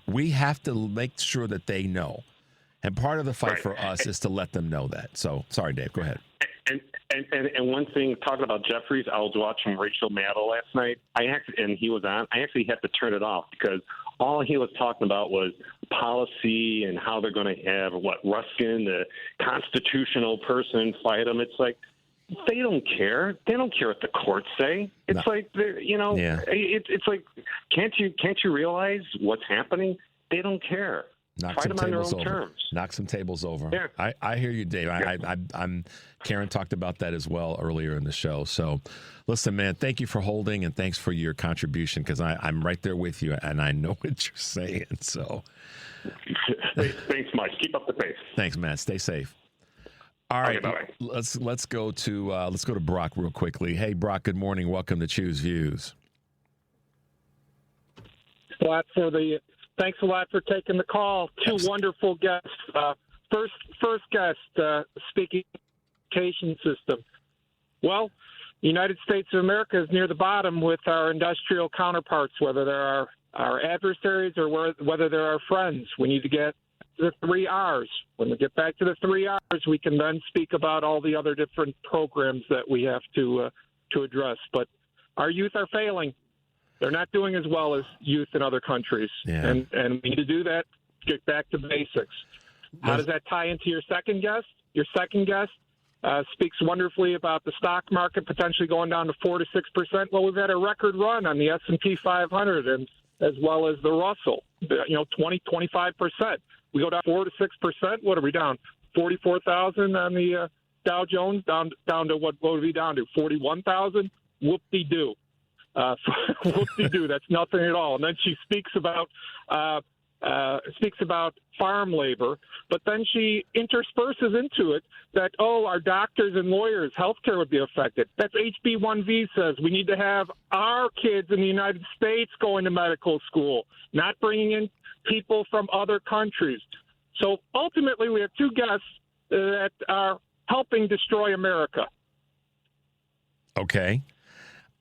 we have to make sure that they know. And part of the fight for us is to let them know that. So, sorry, Dave, go ahead. And one thing, talking about Jeffries, I was watching Rachel Maddow last night. And he was on. I actually had to turn it off because all he was talking about was policy and how they're going to have Ruskin, the constitutional person, fight him. It's like they don't care. They don't care what the courts say. It's like it's like can't you realize what's happening? They don't care. Knock Fight some them on their tables own over. terms. Knock some tables over. Yeah. I hear you, Dave. I'm Karen talked about that as well earlier in the show. So, listen, man, thank you for holding and thanks for your contribution because I'm right there with you and I know what you're saying. So, thanks, Mike. Keep up the pace. Thanks, man. Stay safe. All right, okay, let's go to Brock real quickly. Hey, Brock. Good morning. Welcome to Choose Views. Thanks a lot for taking the call. Two wonderful guests. First guest, speaking of the education system. Well, the United States of America is near the bottom with our industrial counterparts, whether they're our adversaries or whether they're our friends. We need to get the 3 R's. When we get back to the 3 R's, we can then speak about all the other different programs that we have to address. But our youth are failing. They're not doing as well as youth in other countries. Yeah. And we need to do that, get back to basics. How does that tie into your second guest? Your second guest speaks wonderfully about the stock market potentially going down to 4 to 6%. Well, we've had a record run on the S&P 500 and as well as the Russell, 20, 25%. We go down 4 to 6%. What are we down? 44,000 on the Dow Jones, down to what are we down to? 41,000? Whoop-de-doo. Whoop-de-doo. That's nothing at all. And then she speaks about farm labor, but then she intersperses into it that, our doctors and lawyers, healthcare would be affected. That's HB1V says we need to have our kids in the United States going to medical school, not bringing in people from other countries. So ultimately, we have two guests that are helping destroy America. Okay.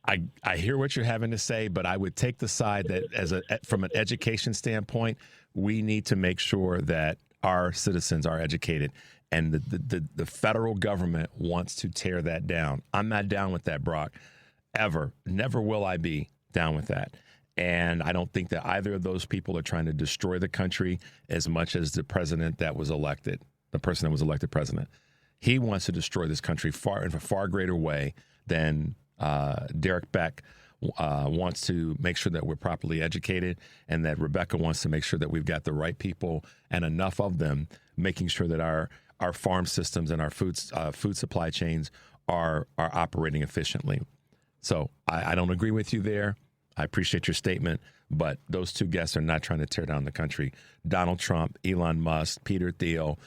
I hear what you're having to say, but I would take the side that from an education standpoint, we need to make sure that our citizens are educated. And the federal government wants to tear that down. I'm not down with that, Brock, ever. Never will I be down with that. And I don't think that either of those people are trying to destroy the country as much as the president that was elected, the person that was elected president. He wants to destroy this country in a far greater way than Derek Beck wants to make sure that we're properly educated, and that Rebecca wants to make sure that we've got the right people and enough of them, making sure that our farm systems and our food supply chains are operating efficiently. So I don't agree with you there. I appreciate your statement, but those two guests are not trying to tear down the country. Donald Trump, Elon Musk, Peter Thiel,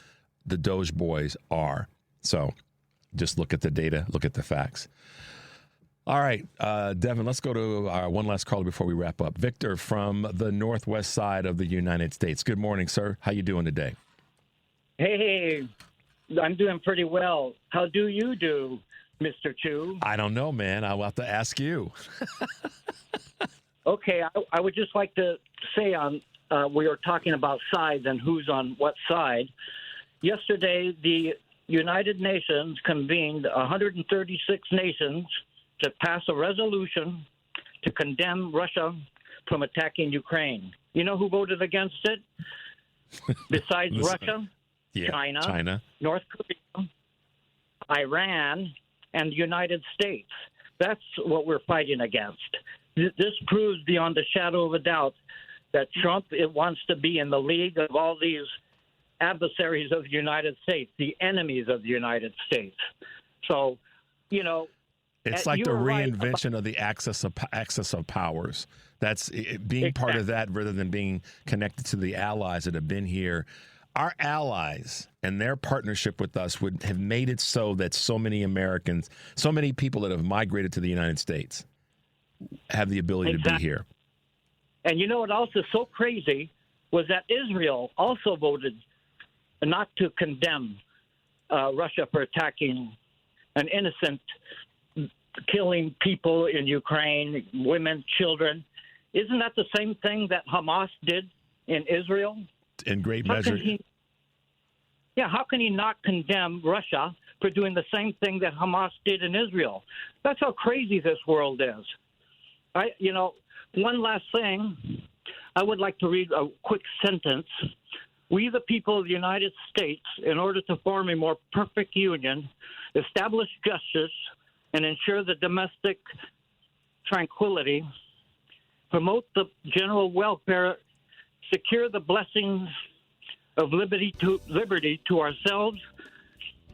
the Doge boys are. So just look at the data, look at the facts. All right, Devin, let's go to our one last caller before we wrap up. Victor from the northwest side of the United States. Good morning, sir. How you doing today? Hey, I'm doing pretty well. How do you do, Mr. Chu? I don't know, man. I'll have to ask you. Okay, I would just like to say we were talking about sides and who's on what side. Yesterday, the United Nations convened 136 nations to pass a resolution to condemn Russia from attacking Ukraine. You know who voted against it? Besides Russia? Yeah, China, North Korea, Iran, and the United States. That's what we're fighting against. This proves beyond a shadow of a doubt that Trump wants to be in the league of all these adversaries of the United States, the enemies of the United States. So, you know, it's like the reinvention of the axis of powers. That's being part of that rather than being connected to the allies that have been here. Our allies and their partnership with us would have made it so that so many Americans, so many people that have migrated to the United States have the ability to be here. And you know what else is so crazy was that Israel also voted not to condemn Russia for attacking an innocent, killing people in Ukraine, women, children. Isn't that the same thing that Hamas did in Israel? In great measure. How can he not condemn Russia for doing the same thing that Hamas did in Israel? That's how crazy this world is. One last thing. I would like to read a quick sentence. We, the people of the United States, in order to form a more perfect union, establish justice, and ensure the domestic tranquility, promote the general welfare, secure the blessings of liberty to ourselves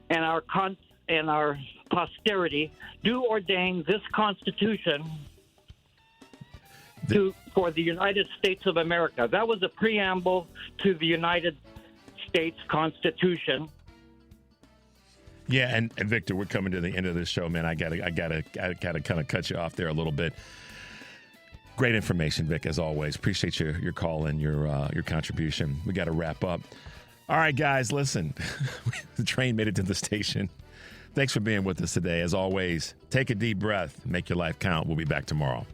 and our posterity, do ordain this Constitution for the United States of America. That was a preamble to the United States Constitution. Yeah, and Victor, we're coming to the end of this show, man. I gotta kind of cut you off there a little bit. Great information, Vic, as always. Appreciate your call and your contribution. We got to wrap up. All right, guys, listen. The train made it to the station. Thanks for being with us today. As always, take a deep breath. Make your life count. We'll be back tomorrow.